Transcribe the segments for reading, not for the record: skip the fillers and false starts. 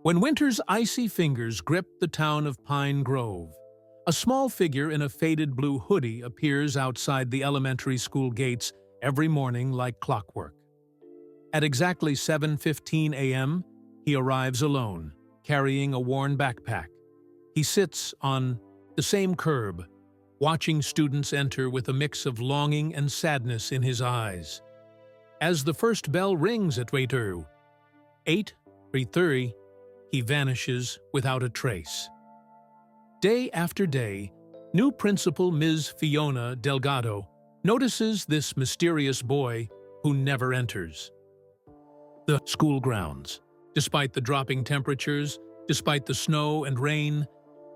When winter's icy fingers grip the town of Pine Grove, a small figure in a faded blue hoodie appears outside the elementary school gates every morning like clockwork. At exactly 7:15 a.m., he arrives alone, carrying a worn backpack. He sits on the same curb, watching students enter with a mix of longing and sadness in his eyes. As the first bell rings at 3:30, he vanishes without a trace. Day after day, new principal Ms. Fiona Delgado notices this mysterious boy who never enters the school grounds. Despite the dropping temperatures, despite the snow and rain,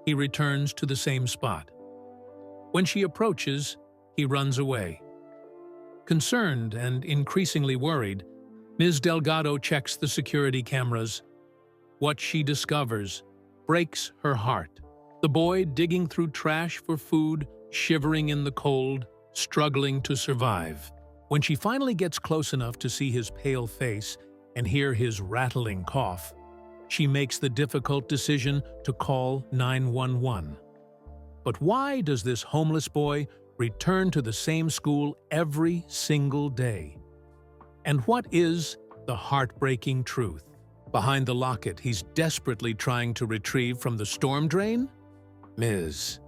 he returns to the same spot. When she approaches, he runs away. Concerned and increasingly worried, Ms. Delgado checks the security cameras. What she discovers breaks her heart. The boy digging through trash for food, shivering in the cold, struggling to survive. When she finally gets close enough to see his pale face and hear his rattling cough, she makes the difficult decision to call 911. But why does this homeless boy return to the same school every single day? And what is the heartbreaking truth? Behind the locket he's desperately trying to retrieve from the storm drain? Ms.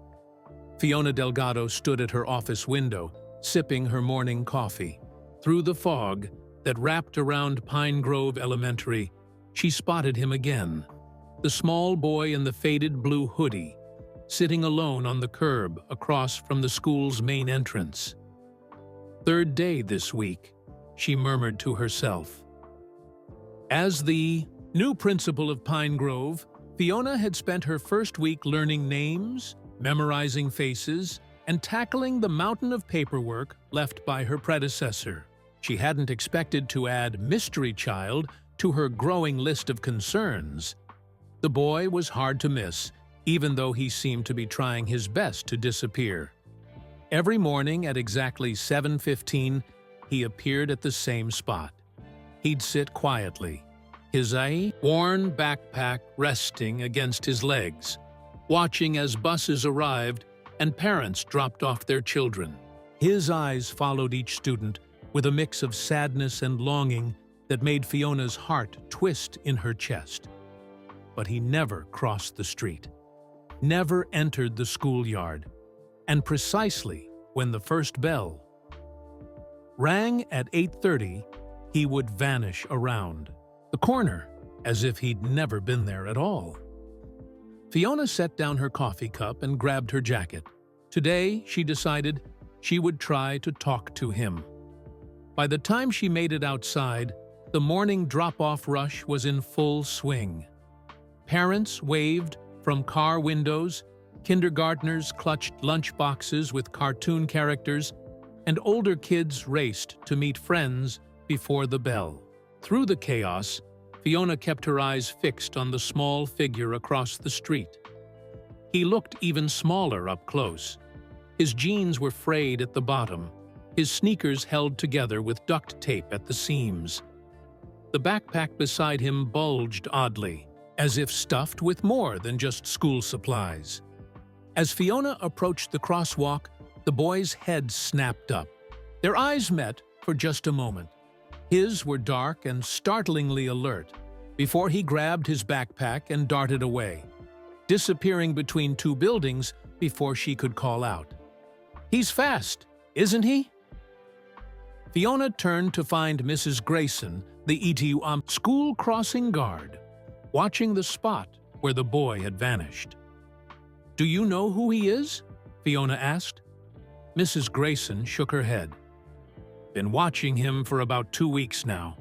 Fiona Delgado stood at her office window, sipping her morning coffee. Through the fog that wrapped around Pine Grove Elementary, she spotted him again. The small boy in the faded blue hoodie, sitting alone on the curb across from the school's main entrance. "Third day this week," she murmured to herself. As the new principal of Pine Grove, Fiona had spent her first week learning names, memorizing faces, and tackling the mountain of paperwork left by her predecessor. She hadn't expected to add Mystery Child to her growing list of concerns. The boy was hard to miss, even though he seemed to be trying his best to disappear. Every morning at exactly 7:15, he appeared at the same spot. He'd sit quietly, his worn backpack resting against his legs, watching as buses arrived and parents dropped off their children. His eyes followed each student with a mix of sadness and longing that made Fiona's heart twist in her chest. But he never crossed the street, never entered the schoolyard, and precisely when the first bell rang at 8:30, he would vanish around the corner as if he'd never been there at all. Fiona set down her coffee cup and grabbed her jacket. Today, she decided she would try to talk to him. By the time she made it outside, the morning drop-off rush was in full swing. Parents waved from car windows, kindergartners clutched lunch boxes with cartoon characters, and older kids raced to meet friends before the bell. Through the chaos, Fiona kept her eyes fixed on the small figure across the street. He looked even smaller up close. His jeans were frayed at the bottom, his sneakers held together with duct tape at the seams. The backpack beside him bulged oddly, as if stuffed with more than just school supplies. As Fiona approached the crosswalk, the boy's head snapped up. Their eyes met for just a moment. His were dark and startlingly alert, before he grabbed his backpack and darted away, disappearing between two buildings before she could call out, "He's fast, isn't he?" Fiona turned to find Mrs. Grayson, the ETU school crossing guard, watching the spot where the boy had vanished. "Do you know who he is?" Fiona asked. Mrs. Grayson shook her head. "Been watching him for about 2 weeks now.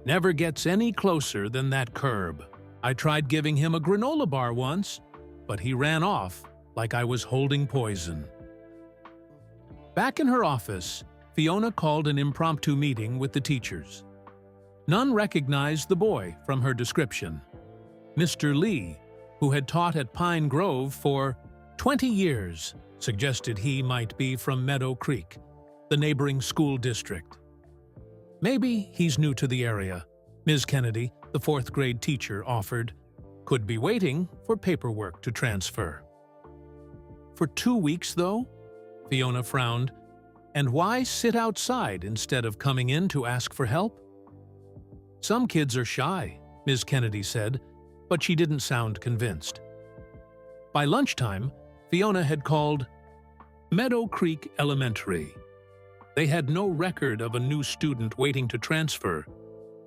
Never gets any closer than that curb. I tried giving him a granola bar once, but he ran off like I was holding poison." Back in her office, Fiona called an impromptu meeting with the teachers. None recognized the boy from her description. Mr. Lee, who had taught at Pine Grove for 20 years, suggested he might be from Meadow Creek, the neighboring school district. "Maybe he's new to the area," Ms. Kennedy, the fourth-grade teacher, offered. Could be waiting for paperwork to transfer. For 2 weeks, though? Fiona frowned. And why sit outside instead of coming in to ask for help? Some kids are shy, Ms. Kennedy said, but she didn't sound convinced. By lunchtime, Fiona had called Meadow Creek Elementary. They had no record of a new student waiting to transfer,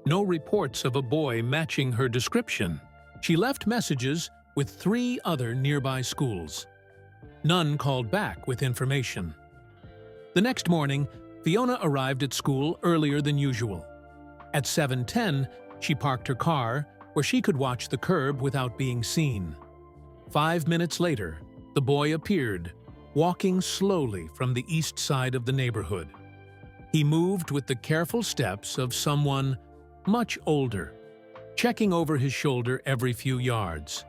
no reports of a boy matching her description. She left messages with 3 other nearby schools. None called back with information. The next morning, Fiona arrived at school earlier than usual. At 7:10, she parked her car where she could watch the curb without being seen. 5 minutes later, the boy appeared, walking slowly from the east side of the neighborhood. He moved with the careful steps of someone much older, checking over his shoulder every few yards.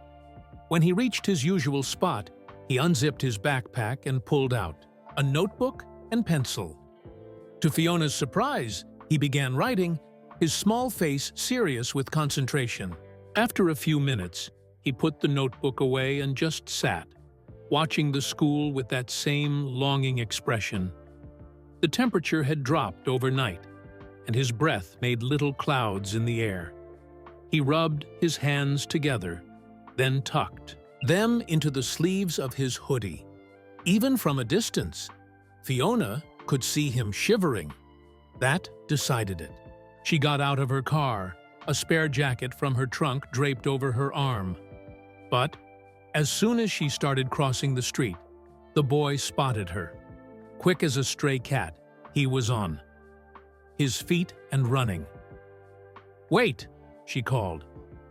When he reached his usual spot, he unzipped his backpack and pulled out a notebook and pencil. To Fiona's surprise, he began writing, his small face serious with concentration. After a few minutes, he put the notebook away and just sat, watching the school with that same longing expression. The temperature had dropped overnight, and his breath made little clouds in the air. He rubbed his hands together, then tucked them into the sleeves of his hoodie. Even from a distance, Fiona could see him shivering. That decided it. She got out of her car, a spare jacket from her trunk draped over her arm. But as soon as she started crossing the street, the boy spotted her. Quick as a stray cat, he was on his feet and running. "Wait," she called.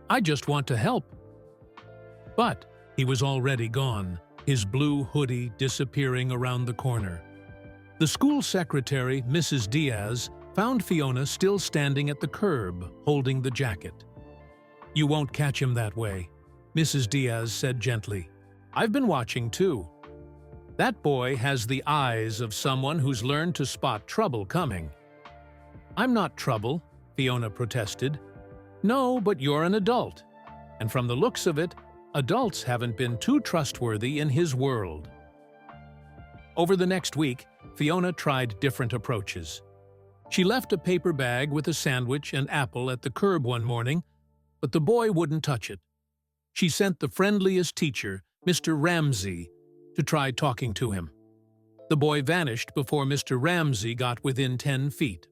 "I just want to help." But he was already gone, his blue hoodie disappearing around the corner. The school secretary, Mrs. Diaz, found Fiona still standing at the curb, holding the jacket. "You won't catch him that way," Mrs. Diaz said gently. "I've been watching too. That boy has the eyes of someone who's learned to spot trouble coming." "I'm not trouble," Fiona protested. "No, but you're an adult. And from the looks of it, adults haven't been too trustworthy in his world." Over the next week, Fiona tried different approaches. She left a paper bag with a sandwich and apple at the curb one morning, but the boy wouldn't touch it. She sent the friendliest teacher, Mr. Ramsey, to try talking to him. The boy vanished before Mr. Ramsey got within 10 feet.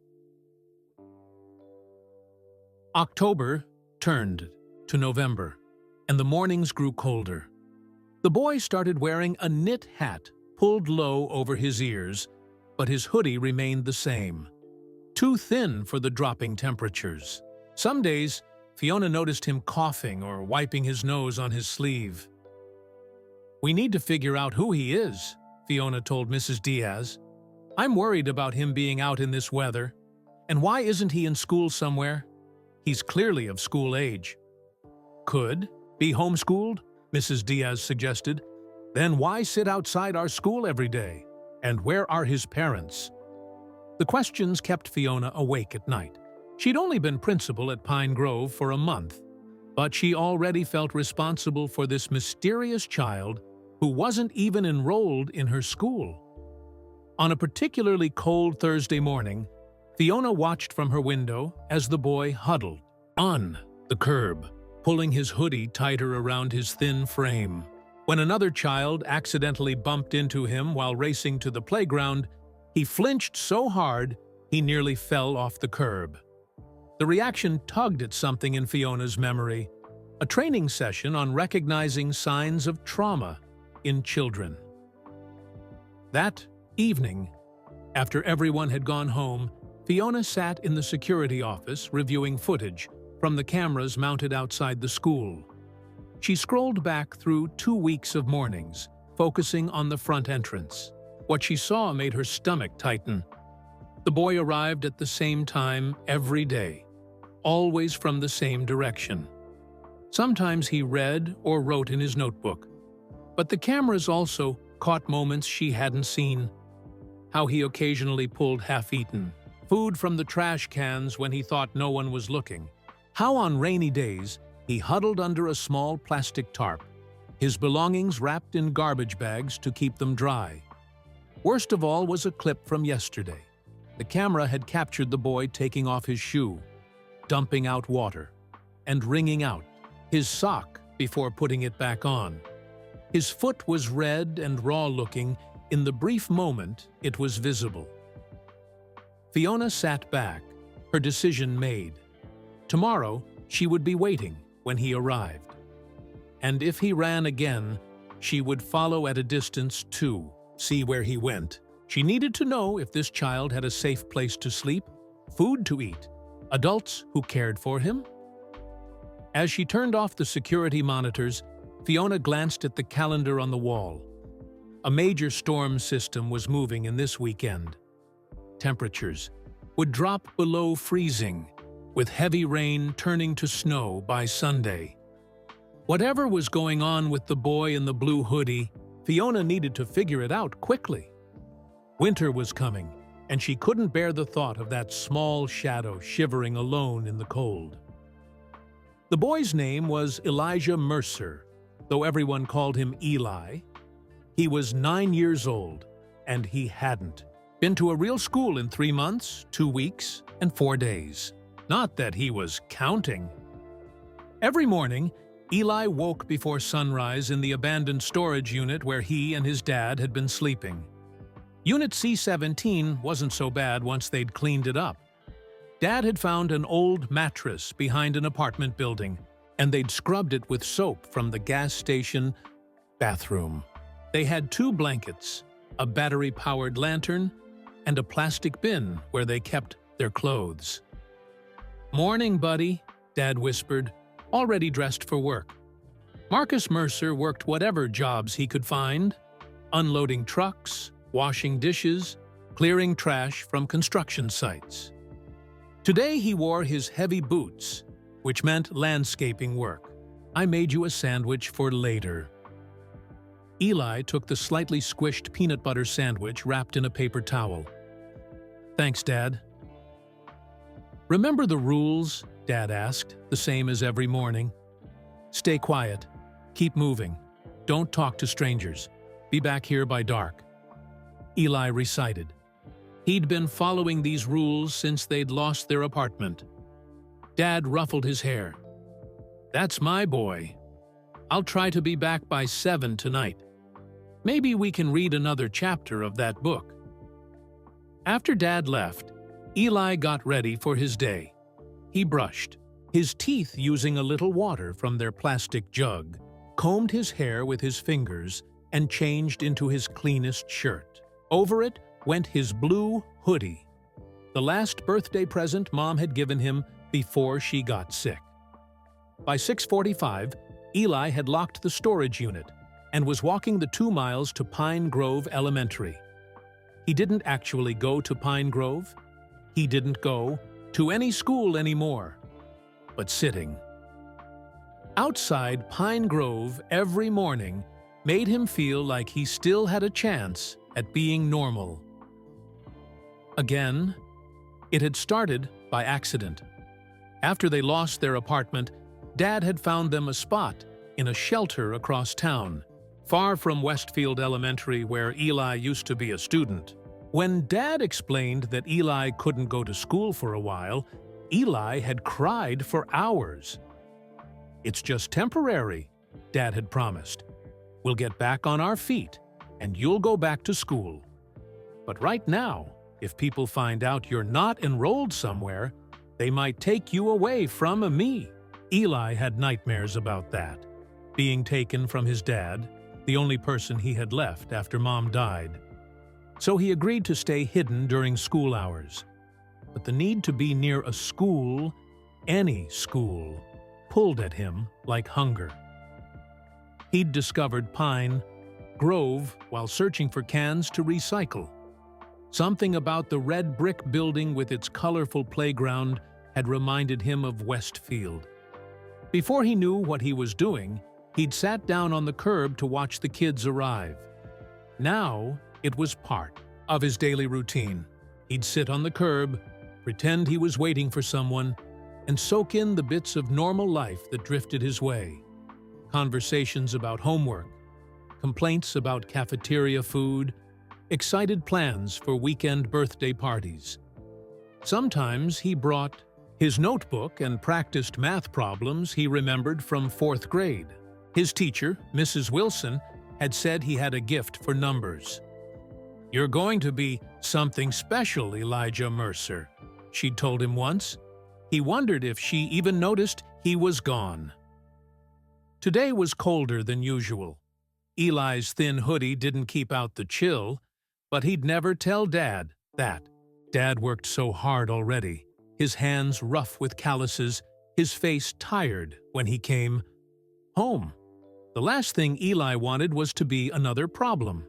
October turned to November, and the mornings grew colder. The boy started wearing a knit hat pulled low over his ears, but his hoodie remained the same, too thin for the dropping temperatures. Some days, Fiona noticed him coughing or wiping his nose on his sleeve. "We need to figure out who he is," Fiona told Mrs. Diaz. "I'm worried about him being out in this weather. And why isn't he in school somewhere? He's clearly of school age." "Could be homeschooled," Mrs. Diaz suggested. "Then why sit outside our school every day? And where are his parents?" The questions kept Fiona awake at night. She'd only been principal at Pine Grove for a month, but she already felt responsible for this mysterious child who wasn't even enrolled in her school. On a particularly cold Thursday morning, Fiona watched from her window as the boy huddled on the curb, pulling his hoodie tighter around his thin frame. When another child accidentally bumped into him while racing to the playground, he flinched so hard he nearly fell off the curb. The reaction tugged at something in Fiona's memory, a training session on recognizing signs of trauma in children. That evening, after everyone had gone home, Fiona sat in the security office reviewing footage from the cameras mounted outside the school. She scrolled back through 2 weeks of mornings, focusing on the front entrance. What she saw made her stomach tighten. The boy arrived at the same time every day, always from the same direction. Sometimes he read or wrote in his notebook, but the cameras also caught moments she hadn't seen. How he occasionally pulled half-eaten food from the trash cans when he thought no one was looking. How on rainy days He huddled under a small plastic tarp, his belongings wrapped in garbage bags to keep them dry. Worst of all was a clip from yesterday. The camera had captured the boy taking off his shoe, dumping out water, and wringing out his sock before putting it back on. His foot was red and raw-looking. In the brief moment, it was visible. Fiona sat back, her decision made. Tomorrow, she would be waiting when he arrived. And if he ran again, she would follow at a distance too, see where he went. She needed to know if this child had a safe place to sleep, food to eat, adults who cared for him. As she turned off the security monitors, Fiona glanced at the calendar on the wall. A major storm system was moving in this weekend. Temperatures would drop below freezing, with heavy rain turning to snow by Sunday. Whatever was going on with the boy in the blue hoodie, Fiona needed to figure it out quickly. Winter was coming, and she couldn't bear the thought of that small shadow shivering alone in the cold. The boy's name was Elijah Mercer, though everyone called him Eli. He was 9 years old, and he hadn't been to a real school in 3 months, 2 weeks, and 4 days. Not that he was counting. Every morning, Eli woke before sunrise in the abandoned storage unit where he and his dad had been sleeping. Unit C-17 wasn't so bad once they'd cleaned it up. Dad had found an old mattress behind an apartment building, and they'd scrubbed it with soap from the gas station bathroom. They had 2 blankets, a battery-powered lantern, and a plastic bin where they kept their clothes. "Morning, buddy," Dad whispered, already dressed for work. Marcus Mercer worked whatever jobs he could find, unloading trucks, washing dishes, clearing trash from construction sites. Today he wore his heavy boots, which meant landscaping work. "I made you a sandwich for later." Eli took the slightly squished peanut butter sandwich wrapped in a paper towel. "Thanks, Dad." "Remember the rules?" Dad asked, the same as every morning. "Stay quiet. Keep moving. Don't talk to strangers. Be back here by dark." Eli recited. He'd been following these rules since they'd lost their apartment. Dad ruffled his hair. "That's my boy. I'll try to be back by 7 tonight. Maybe we can read another chapter of that book." After Dad left, Eli got ready for his day. He brushed his teeth using a little water from their plastic jug, combed his hair with his fingers, and changed into his cleanest shirt. Over it went his blue hoodie, the last birthday present Mom had given him before she got sick. By 6:45, Eli had locked the storage unit and was walking the 2 miles to Pine Grove Elementary. He didn't actually go to Pine Grove. He didn't go to any school anymore, but sitting outside Pine Grove every morning made him feel like he still had a chance at being normal. Again, it had started by accident. After they lost their apartment, Dad had found them a spot in a shelter across town, far from Westfield Elementary where Eli used to be a student. When Dad explained that Eli couldn't go to school for a while, Eli had cried for hours. "It's just temporary," Dad had promised. "We'll get back on our feet, and you'll go back to school. But right now, if people find out you're not enrolled somewhere, they might take you away from me." Eli had nightmares about that, being taken from his dad, the only person he had left after Mom died. So he agreed to stay hidden during school hours. But the need to be near a school, any school, pulled at him like hunger. He'd discovered Pine Grove while searching for cans to recycle. Something about the red brick building with its colorful playground had reminded him of Westfield. Before he knew what he was doing, he'd sat down on the curb to watch the kids arrive. Now, it was part of his daily routine. He'd sit on the curb, pretend he was waiting for someone, and soak in the bits of normal life that drifted his way. Conversations about homework, complaints about cafeteria food, excited plans for weekend birthday parties. Sometimes he brought his notebook and practiced math problems he remembered from 4th grade. His teacher, Mrs. Wilson, had said he had a gift for numbers. "You're going to be something special, Elijah Mercer," she'd told him once. He wondered if she even noticed he was gone. Today was colder than usual. Eli's thin hoodie didn't keep out the chill, but he'd never tell Dad that. Dad worked so hard already, his hands rough with calluses, his face tired when he came home. The last thing Eli wanted was to be another problem.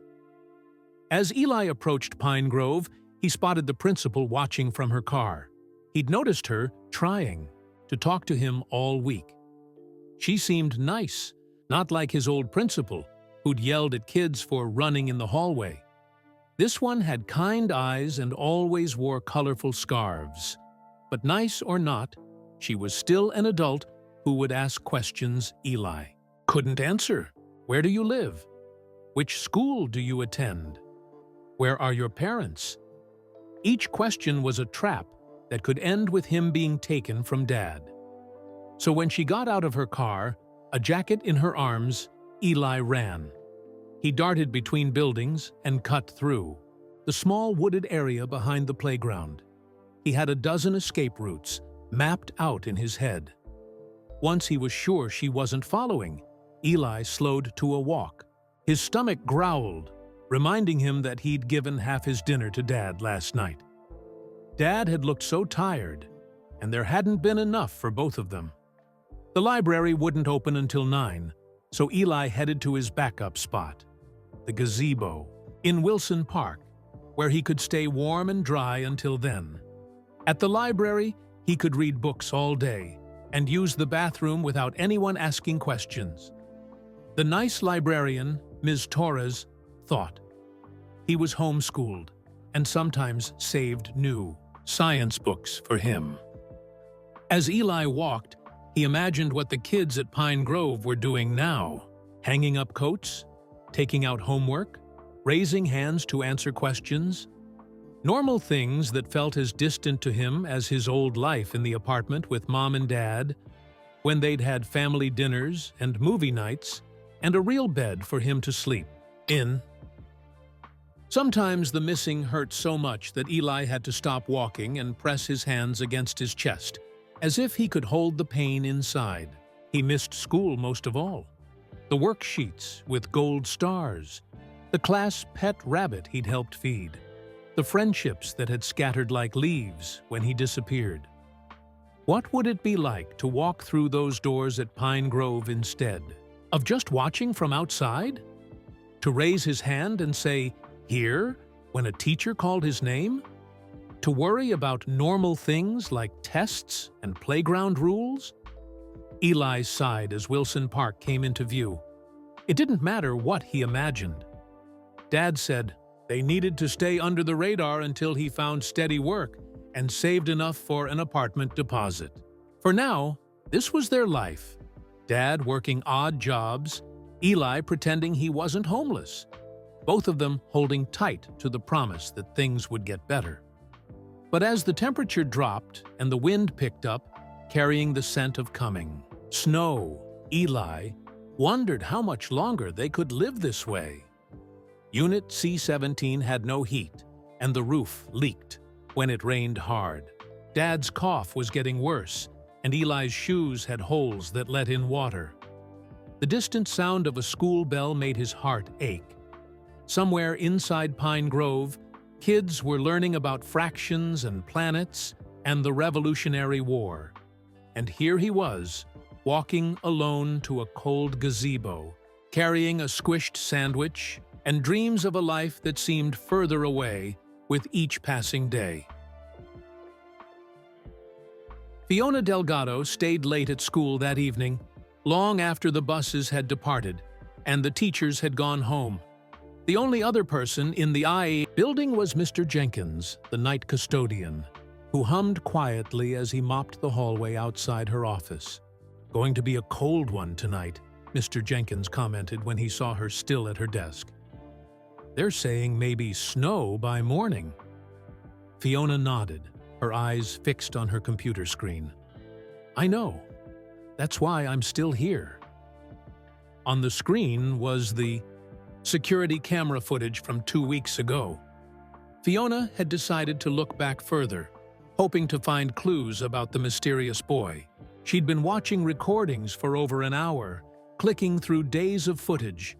As Eli approached Pine Grove, he spotted the principal watching from her car. He'd noticed her trying to talk to him all week. She seemed nice, not like his old principal, who'd yelled at kids for running in the hallway. This one had kind eyes and always wore colorful scarves. But nice or not, she was still an adult who would ask questions Eli couldn't answer. Where do you live? Which school do you attend? Where are your parents? Each question was a trap that could end with him being taken from Dad. So when she got out of her car, a jacket in her arms, Eli ran. He darted between buildings and cut through the small wooded area behind the playground. He had a dozen escape routes mapped out in his head. Once he was sure she wasn't following, Eli slowed to a walk. His stomach growled, reminding him that he'd given half his dinner to Dad last night. Dad had looked so tired, and there hadn't been enough for both of them. The library wouldn't open until 9, so Eli headed to his backup spot, the gazebo, in Wilson Park, where he could stay warm and dry until then. At the library, he could read books all day and use the bathroom without anyone asking questions. The nice librarian, Ms. Torres, thought. He was homeschooled and sometimes saved new science books for him. As Eli walked, he imagined what the kids at Pine Grove were doing now, hanging up coats, taking out homework, raising hands to answer questions. Normal things that felt as distant to him as his old life in the apartment with Mom and Dad, when they'd had family dinners and movie nights, and a real bed for him to sleep in. Sometimes the missing hurt so much that Eli had to stop walking and press his hands against his chest, as if he could hold the pain inside. He missed school most of all. The worksheets with gold stars, the class pet rabbit he'd helped feed, the friendships that had scattered like leaves when he disappeared. What would it be like to walk through those doors at Pine Grove instead of just watching from outside? To raise his hand and say, "Here," when a teacher called his name? To worry about normal things like tests and playground rules? Eli sighed as Wilson Park came into view. It didn't matter what he imagined. Dad said they needed to stay under the radar until he found steady work and saved enough for an apartment deposit. For now, this was their life. Dad working odd jobs, Eli pretending he wasn't homeless. Both of them holding tight to the promise that things would get better. But as the temperature dropped and the wind picked up, carrying the scent of coming snow, Eli wondered how much longer they could live this way. Unit C-17 had no heat, and the roof leaked when it rained hard. Dad's cough was getting worse, and Eli's shoes had holes that let in water. The distant sound of a school bell made his heart ache. Somewhere inside Pine Grove, kids were learning about fractions and planets and the Revolutionary War. And here he was, walking alone to a cold gazebo, carrying a squished sandwich and dreams of a life that seemed further away with each passing day. Fiona Delgado stayed late at school that evening, long after the buses had departed and the teachers had gone home. The only other person in the IA building was Mr. Jenkins, the night custodian. who hummed quietly as he mopped the hallway outside her office. "Going to be a cold one tonight," Mr. Jenkins commented when he saw her still at her desk. "They're saying maybe snow by morning." Fiona nodded, her eyes fixed on her computer screen. "I know. That's why I'm still here." On the screen was the security camera footage from 2 weeks ago. Fiona had decided to look back further, hoping to find clues about the mysterious boy. She'd been watching recordings for over an hour, clicking through days of footage,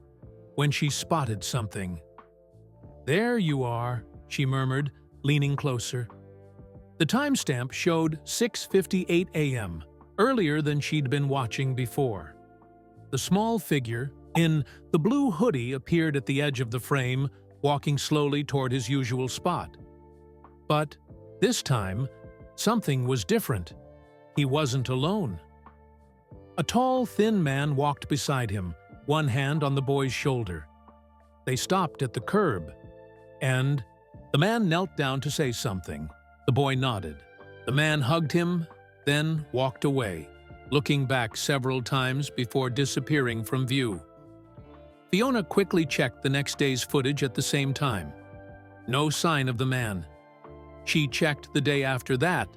when she spotted something. "There you are," she murmured, leaning closer. The timestamp showed 6:58 a.m., earlier than she'd been watching before. The small figure in the blue hoodie appeared at the edge of the frame, walking slowly toward his usual spot. But this time, something was different. He wasn't alone. A tall, thin man walked beside him, one hand on the boy's shoulder. They stopped at the curb, and the man knelt down to say something. The boy nodded. The man hugged him, then walked away, looking back several times before disappearing from view. Fiona quickly checked the next day's footage at the same time. No sign of the man. She checked the day after that,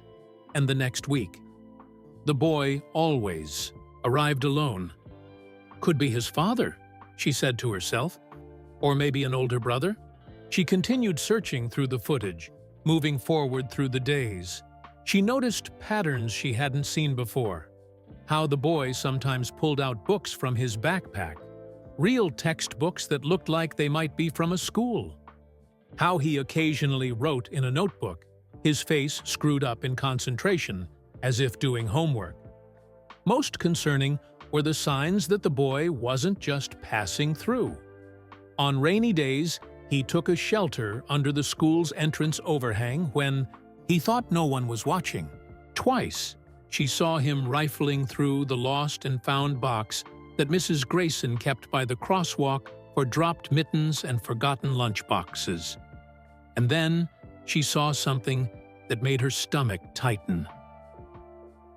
and the next week. The boy always arrived alone. "Could be his father," she said to herself. "Or maybe an older brother?" She continued searching through the footage, moving forward through the days. She noticed patterns she hadn't seen before. How the boy sometimes pulled out books from his backpack, real textbooks that looked like they might be from a school. How he occasionally wrote in a notebook, his face screwed up in concentration, as if doing homework. Most concerning were the signs that the boy wasn't just passing through. On rainy days, he took a shelter under the school's entrance overhang when he thought no one was watching. Twice, she saw him rifling through the lost and found box that Mrs. Grayson kept by the crosswalk for dropped mittens and forgotten lunchboxes. And then she saw something that made her stomach tighten.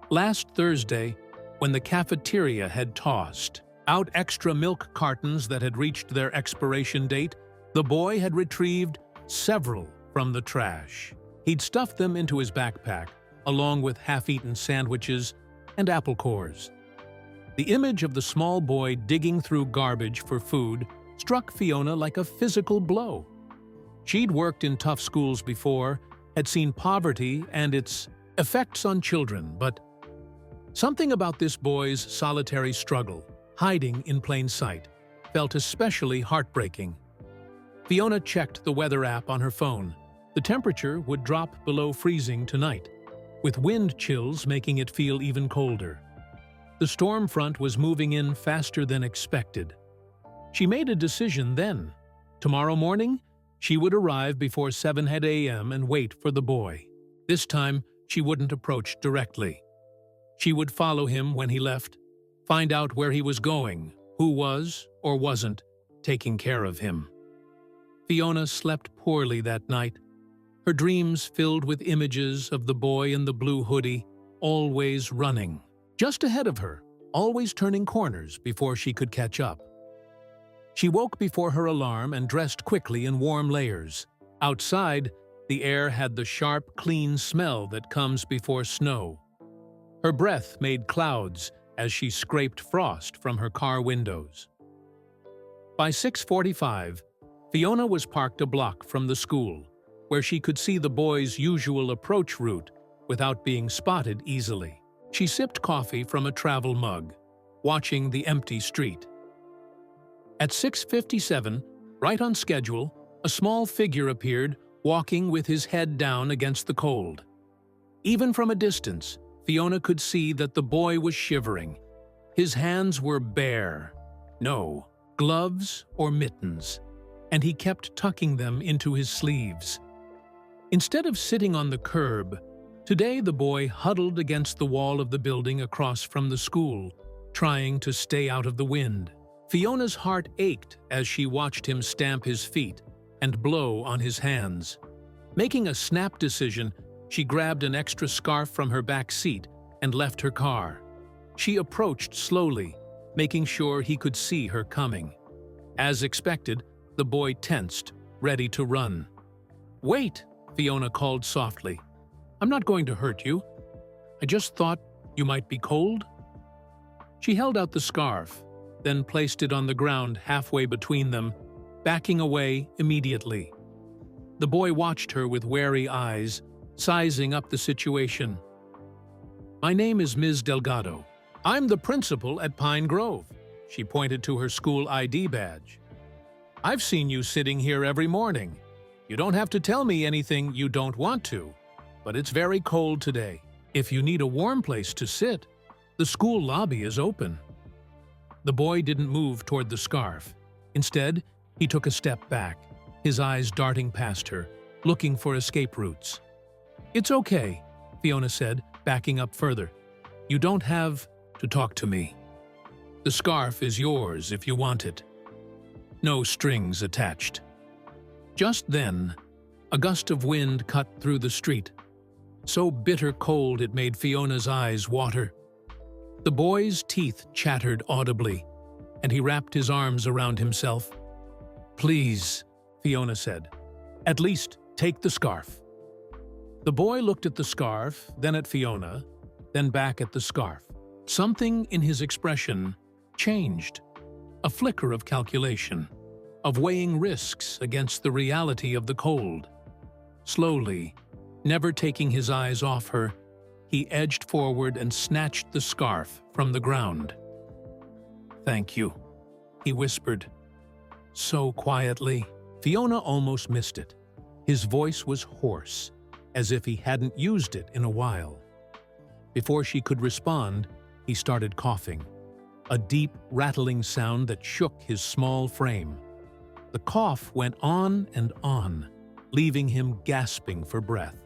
Last Thursday, when the cafeteria had tossed out extra milk cartons that had reached their expiration date, the boy had retrieved several from the trash. He'd stuffed them into his backpack, along with half-eaten sandwiches and apple cores. The image of the small boy digging through garbage for food struck Fiona like a physical blow. She'd worked in tough schools before, had seen poverty and its effects on children, but something about this boy's solitary struggle, hiding in plain sight, felt especially heartbreaking. Fiona checked the weather app on her phone. The temperature would drop below freezing tonight, with wind chills making it feel even colder. The storm front was moving in faster than expected. She made a decision then. Tomorrow morning, she would arrive before 7 a.m. and wait for the boy. This time, she wouldn't approach directly. She would follow him when he left, find out where he was going, who was or wasn't taking care of him. Fiona slept poorly that night, her dreams filled with images of the boy in the blue hoodie, always running, just ahead of her, always turning corners before she could catch up. She woke before her alarm and dressed quickly in warm layers. Outside, the air had the sharp, clean smell that comes before snow. Her breath made clouds as she scraped frost from her car windows. By 6:45, Fiona was parked a block from the school, where she could see the boy's usual approach route without being spotted easily. She sipped coffee from a travel mug, watching the empty street. At 6:57, right on schedule, a small figure appeared, walking with his head down against the cold. Even from a distance, Fiona could see that the boy was shivering. His hands were bare. No gloves or mittens, and he kept tucking them into his sleeves. Instead of sitting on the curb, today the boy huddled against the wall of the building across from the school, trying to stay out of the wind. Fiona's heart ached as she watched him stamp his feet and blow on his hands. Making a snap decision, She grabbed an extra scarf from her back seat and left her car. She approached slowly, making sure he could see her coming. As expected, the boy tensed, ready to run. "Wait," Fiona called softly. "I'm not going to hurt you. I just thought you might be cold." She held out the scarf, then placed it on the ground halfway between them, backing away immediately. The boy watched her with wary eyes, sizing up the situation. "My name is Ms. Delgado. I'm the principal at Pine Grove." She pointed to her school ID badge. "I've seen you sitting here every morning. You don't have to tell me anything you don't want to, but it's very cold today. If you need a warm place to sit, the school lobby is open." The boy didn't move toward the scarf. Instead, he took a step back, his eyes darting past her, looking for escape routes. "It's okay," Fiona said, backing up further. "You don't have to talk to me. The scarf is yours if you want it. No strings attached." Just then, a gust of wind cut through the street, so bitter cold it made Fiona's eyes water. The boy's teeth chattered audibly, and he wrapped his arms around himself. "Please," Fiona said, "at least take the scarf." The boy looked at the scarf, then at Fiona, then back at the scarf. Something in his expression changed. A flicker of calculation, of weighing risks against the reality of the cold. Slowly, never taking his eyes off her, he edged forward and snatched the scarf from the ground. "Thank you," he whispered. So quietly, Fiona almost missed it. His voice was hoarse, as if he hadn't used it in a while. Before she could respond, he started coughing, a deep, rattling sound that shook his small frame. The cough went on and on, leaving him gasping for breath.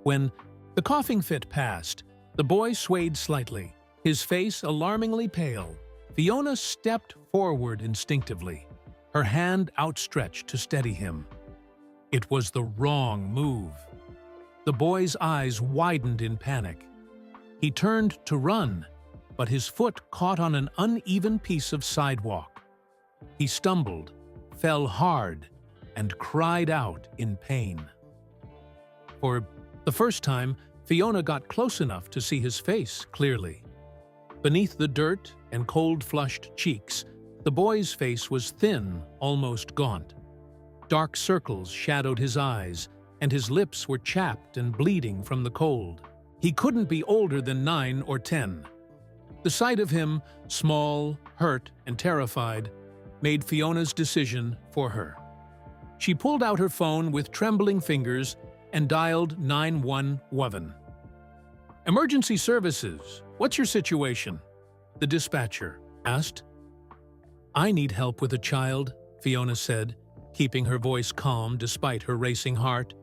When the coughing fit passed, the boy swayed slightly, his face alarmingly pale. Fiona stepped forward instinctively, her hand outstretched to steady him. It was the wrong move. The boy's eyes widened in panic. He turned to run, but his foot caught on an uneven piece of sidewalk. He stumbled, fell hard, and cried out in pain. For the first time, Fiona got close enough to see his face clearly. Beneath the dirt and cold-flushed cheeks, the boy's face was thin, almost gaunt. Dark circles shadowed his eyes, and his lips were chapped and bleeding from the cold. He couldn't be older than 9 or 10. The sight of him, small, hurt, and terrified, made Fiona's decision for her. She pulled out her phone with trembling fingers and dialed 911. "Emergency services, what's your situation?" the dispatcher asked. "I need help with a child," Fiona said, keeping her voice calm despite her racing heart.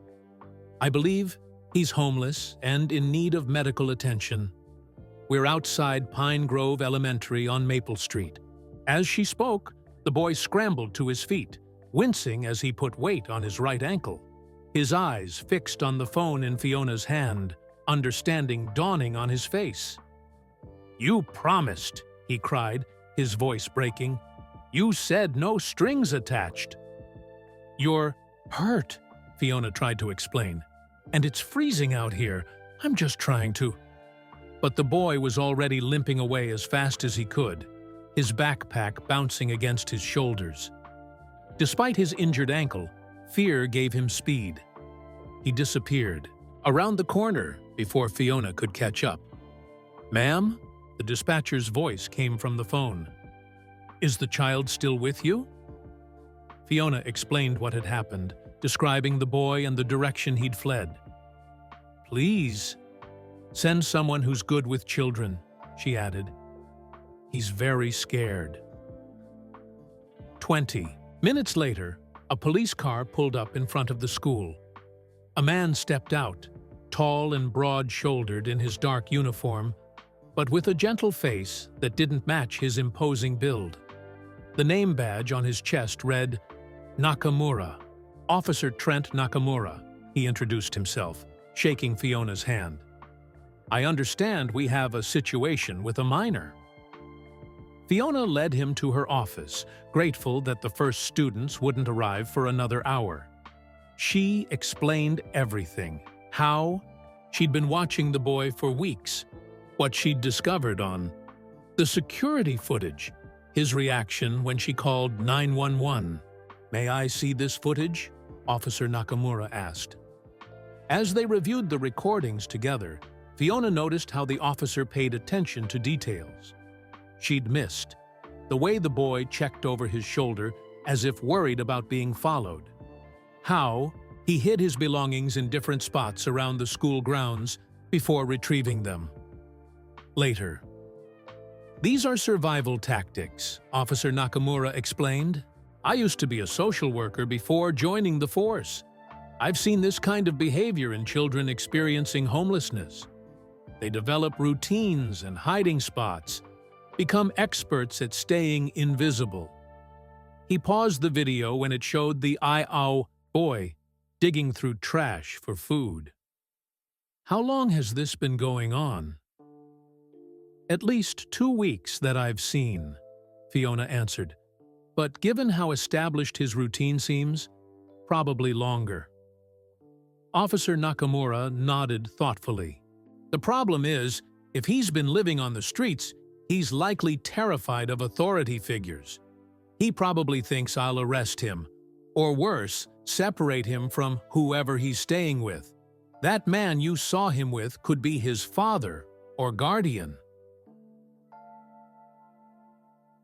"I believe he's homeless and in need of medical attention. We're outside Pine Grove Elementary on Maple Street." As she spoke, the boy scrambled to his feet, wincing as he put weight on his right ankle. His eyes fixed on the phone in Fiona's hand, understanding dawning on his face. "You promised," he cried, his voice breaking. "You said no strings attached." "You're hurt," Fiona tried to explain. "And it's freezing out here. I'm just trying to—" But the boy was already limping away as fast as he could, his backpack bouncing against his shoulders. Despite his injured ankle, fear gave him speed. He disappeared, around the corner, before Fiona could catch up. "Ma'am?" The dispatcher's voice came from the phone. "Is the child still with you?" Fiona explained what had happened, describing the boy and the direction he'd fled. "Please, send someone who's good with children," she added. "He's very scared." 20 minutes later, a police car pulled up in front of the school. A man stepped out, tall and broad-shouldered in his dark uniform, but with a gentle face that didn't match his imposing build. The name badge on his chest read, "Nakamura, Officer Trent Nakamura," he introduced himself, shaking Fiona's hand. "I understand we have a situation with a minor." Fiona led him to her office, grateful that the first students wouldn't arrive for another hour. She explained everything. How she'd been watching the boy for weeks, what she'd discovered on the security footage, his reaction when she called 911. "May I see this footage?" Officer Nakamura asked. As they reviewed the recordings together, Fiona noticed how the officer paid attention to details she'd missed, the way the boy checked over his shoulder as if worried about being followed, how he hid his belongings in different spots around the school grounds before retrieving them later. "These are survival tactics," Officer Nakamura explained. "I used to be a social worker before joining the force. I've seen this kind of behavior in children experiencing homelessness. They develop routines and hiding spots, become experts at staying invisible." He paused the video when it showed the Iao boy digging through trash for food. "How long has this been going on?" "At least 2 weeks that I've seen," Fiona answered. "But given how established his routine seems, probably longer." Officer Nakamura nodded thoughtfully. "The problem is, if he's been living on the streets, he's likely terrified of authority figures. He probably thinks I'll arrest him, or worse, separate him from whoever he's staying with. That man you saw him with could be his father or guardian."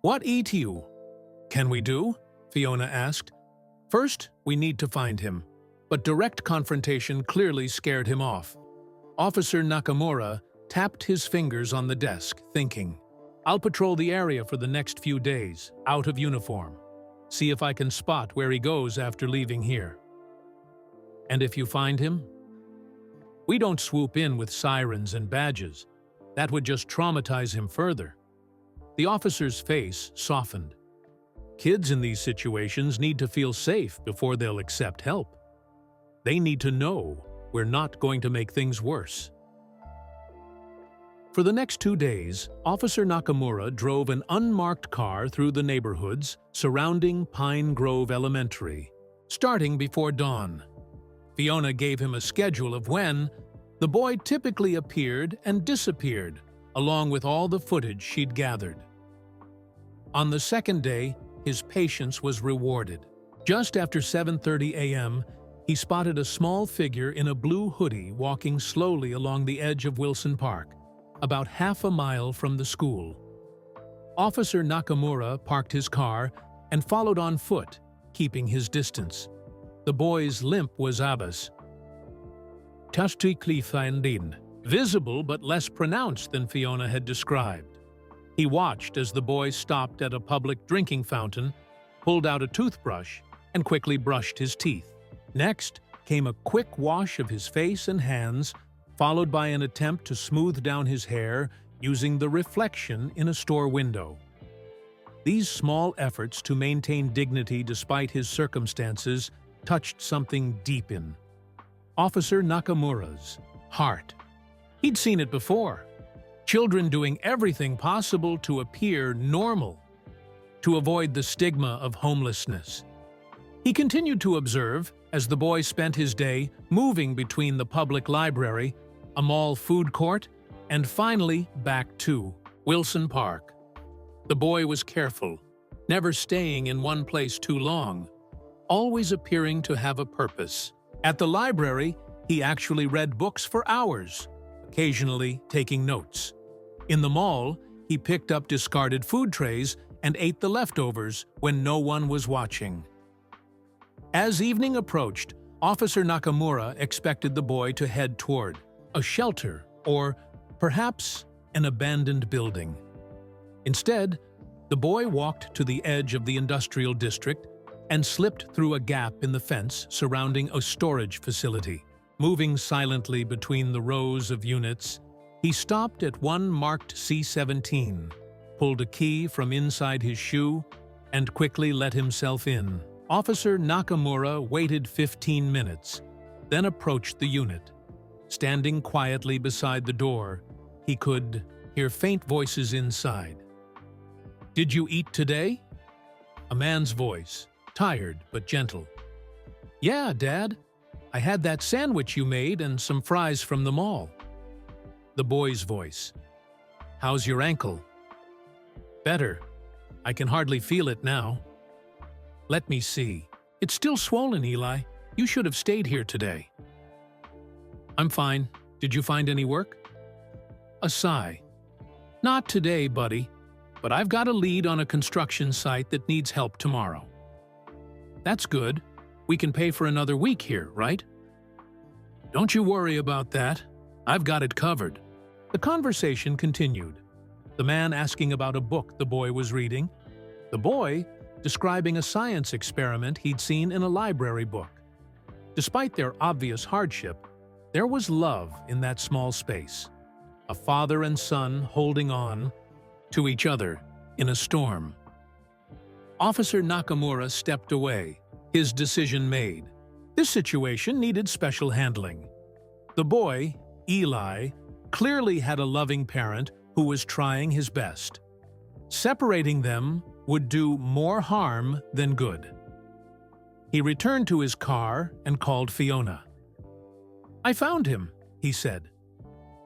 "What eat you can we do?" Fiona asked. "First, we need to find him." But direct confrontation clearly scared him off. Officer Nakamura tapped his fingers on the desk, thinking, "I'll patrol the area for the next few days, out of uniform. See if I can spot where he goes after leaving here. And if you find him, we don't swoop in with sirens and badges. That would just traumatize him further." The officer's face softened. Kids in these situations need to feel safe before they'll accept help. They need to know we're not going to make things worse. For the next 2 days, Officer Nakamura drove an unmarked car through the neighborhoods surrounding Pine Grove Elementary, starting before dawn. Fiona gave him a schedule of when the boy typically appeared and disappeared, along with all the footage she'd gathered. On the second day, his patience was rewarded. Just after 7:30 a.m., he spotted a small figure in a blue hoodie walking slowly along the edge of Wilson Park, about half a mile from the school. Officer Nakamura parked his car and followed on foot, keeping his distance. The boy's limp was Abbas. Tastiklifaindin, visible but less pronounced than Fiona had described. He watched as the boy stopped at a public drinking fountain, pulled out a toothbrush, and quickly brushed his teeth. Next came a quick wash of his face and hands, followed by an attempt to smooth down his hair using the reflection in a store window. These small efforts to maintain dignity despite his circumstances touched something deep in Officer Nakamura's heart. He'd seen it before. Children doing everything possible to appear normal, to avoid the stigma of homelessness. He continued to observe as the boy spent his day moving between the public library, a mall food court, and finally back to Wilson Park. The boy was careful, never staying in one place too long, always appearing to have a purpose. At the library, he actually read books for hours, occasionally taking notes. In the mall, he picked up discarded food trays and ate the leftovers when no one was watching. As evening approached, Officer Nakamura expected the boy to head toward a shelter or perhaps an abandoned building. Instead, the boy walked to the edge of the industrial district and slipped through a gap in the fence surrounding a storage facility. Moving silently between the rows of units, he stopped at one marked C-17, pulled a key from inside his shoe, and quickly let himself in. Officer Nakamura waited 15 minutes, then approached the unit. Standing quietly beside the door, he could hear faint voices inside. "Did you eat today?" A man's voice, tired but gentle. "Yeah, Dad. I had that sandwich you made and some fries from the mall." The boy's voice. "How's your ankle?" "Better. I can hardly feel it now." "Let me see. It's still swollen, Eli. You should have stayed here today." "I'm fine. Did you find any work?" A sigh. "Not today, buddy, but I've got a lead on a construction site that needs help tomorrow." "That's good. We can pay for another week here, right?" "Don't you worry about that. I've got it covered." The conversation continued. The man asking about a book the boy was reading. The boy describing a science experiment he'd seen in a library book. Despite their obvious hardship, there was love in that small space. A father and son holding on to each other in a storm. Officer Nakamura stepped away, his decision made. This situation needed special handling. The boy, Eli, clearly had a loving parent who was trying his best. Separating them would do more harm than good. He returned to his car and called Fiona. "I found him," he said,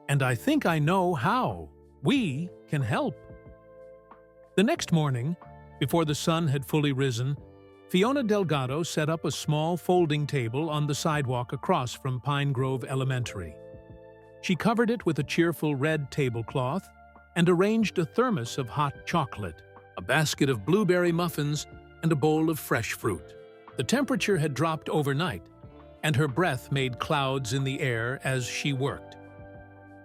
"and I think I know how. We can help." The next morning, before the sun had fully risen, Fiona Delgado set up a small folding table on the sidewalk across from Pine Grove Elementary. She covered it with a cheerful red tablecloth and arranged a thermos of hot chocolate, a basket of blueberry muffins, and a bowl of fresh fruit. The temperature had dropped overnight, and her breath made clouds in the air as she worked.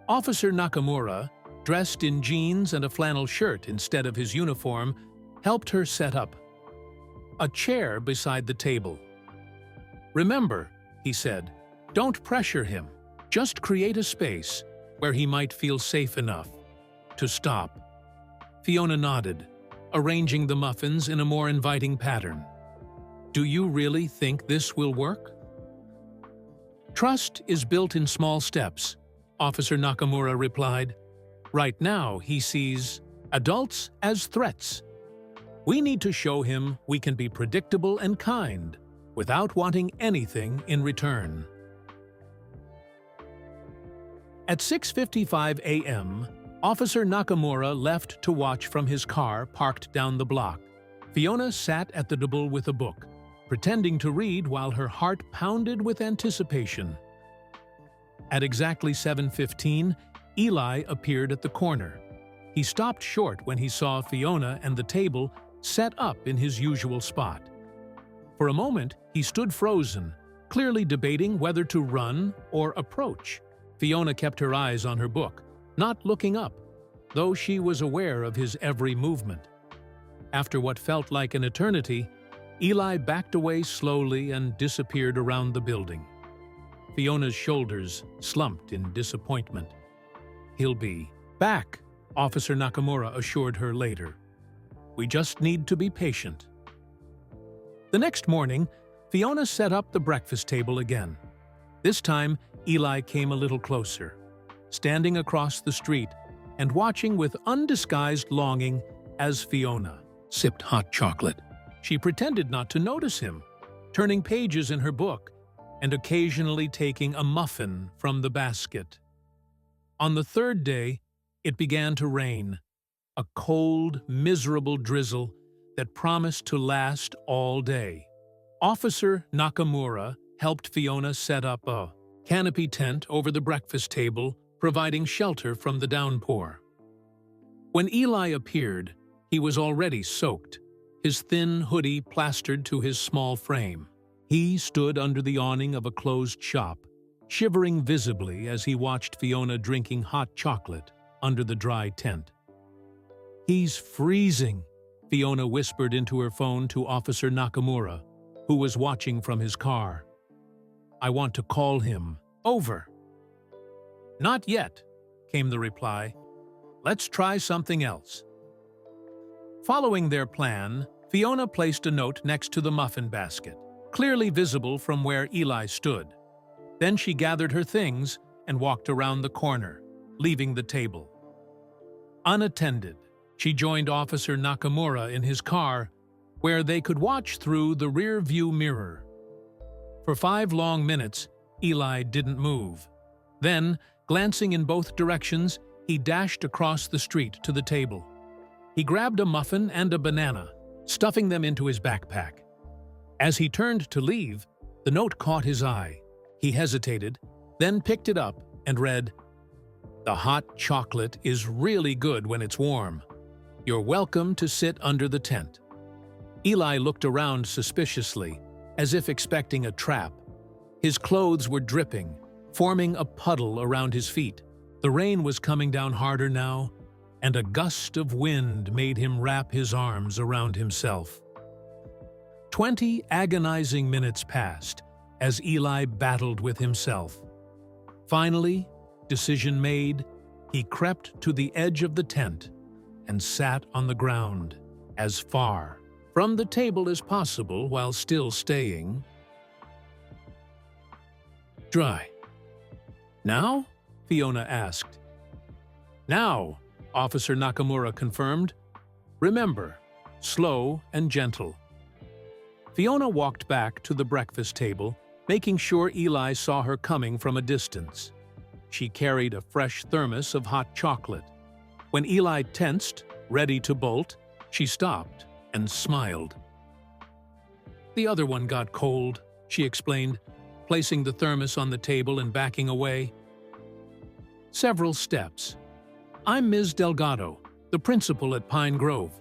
Officer Nakamura, dressed in jeans and a flannel shirt instead of his uniform, helped her set up a chair beside the table. "Remember," he said, "don't pressure him. Just create a space where he might feel safe enough to stop." Fiona nodded, arranging the muffins in a more inviting pattern. "Do you really think this will work?" "Trust is built in small steps," Officer Nakamura replied. "Right now, he sees adults as threats. We need to show him we can be predictable and kind without wanting anything in return." At 6:55 a.m., Officer Nakamura left to watch from his car parked down the block. Fiona sat at the table with a book, pretending to read while her heart pounded with anticipation. At exactly 7:15, Eli appeared at the corner. He stopped short when he saw Fiona and the table set up in his usual spot. For a moment, he stood frozen, clearly debating whether to run or approach. Fiona kept her eyes on her book, not looking up, though she was aware of his every movement. After what felt like an eternity, Eli backed away slowly and disappeared around the building. Fiona's shoulders slumped in disappointment. "He'll be back," Officer Nakamura assured her later. "We just need to be patient." The next morning, Fiona set up the breakfast table again. This time, Eli came a little closer, standing across the street and watching with undisguised longing as Fiona sipped hot chocolate. She pretended not to notice him, turning pages in her book and occasionally taking a muffin from the basket. On the third day, it began to rain, a cold, miserable drizzle that promised to last all day. Officer Nakamura helped Fiona set up a canopy tent over the breakfast table, providing shelter from the downpour. When Eli appeared, he was already soaked, his thin hoodie plastered to his small frame. He stood under the awning of a closed shop, shivering visibly as he watched Fiona drinking hot chocolate under the dry tent. "He's freezing," Fiona whispered into her phone to Officer Nakamura, who was watching from his car. "I want to call him. Over." "Not yet," came the reply. "Let's try something else." Following their plan, Fiona placed a note next to the muffin basket, clearly visible from where Eli stood. Then she gathered her things and walked around the corner, leaving the table. Unattended, she joined Officer Nakamura in his car, where they could watch through the rear-view mirror. For 5 long minutes, Eli didn't move. Then, glancing in both directions, he dashed across the street to the table. He grabbed a muffin and a banana, stuffing them into his backpack. As he turned to leave, the note caught his eye. He hesitated, then picked it up and read, "The hot chocolate is really good when it's warm. You're welcome to sit under the tent." Eli looked around suspiciously, as if expecting a trap. His clothes were dripping, forming a puddle around his feet. The rain was coming down harder now, and a gust of wind made him wrap his arms around himself. 20 agonizing minutes passed as Eli battled with himself. Finally, decision made, he crept to the edge of the tent and sat on the ground, as far from the table as possible while still staying dry. "Now?" Fiona asked. "Now," Officer Nakamura confirmed. "Remember, slow and gentle." Fiona walked back to the breakfast table, making sure Eli saw her coming from a distance. She carried a fresh thermos of hot chocolate. When Eli tensed, ready to bolt, she stopped and smiled. "The other one got cold," she explained, placing the thermos on the table and backing away. Several steps. "I'm Ms. Delgado, the principal at Pine Grove."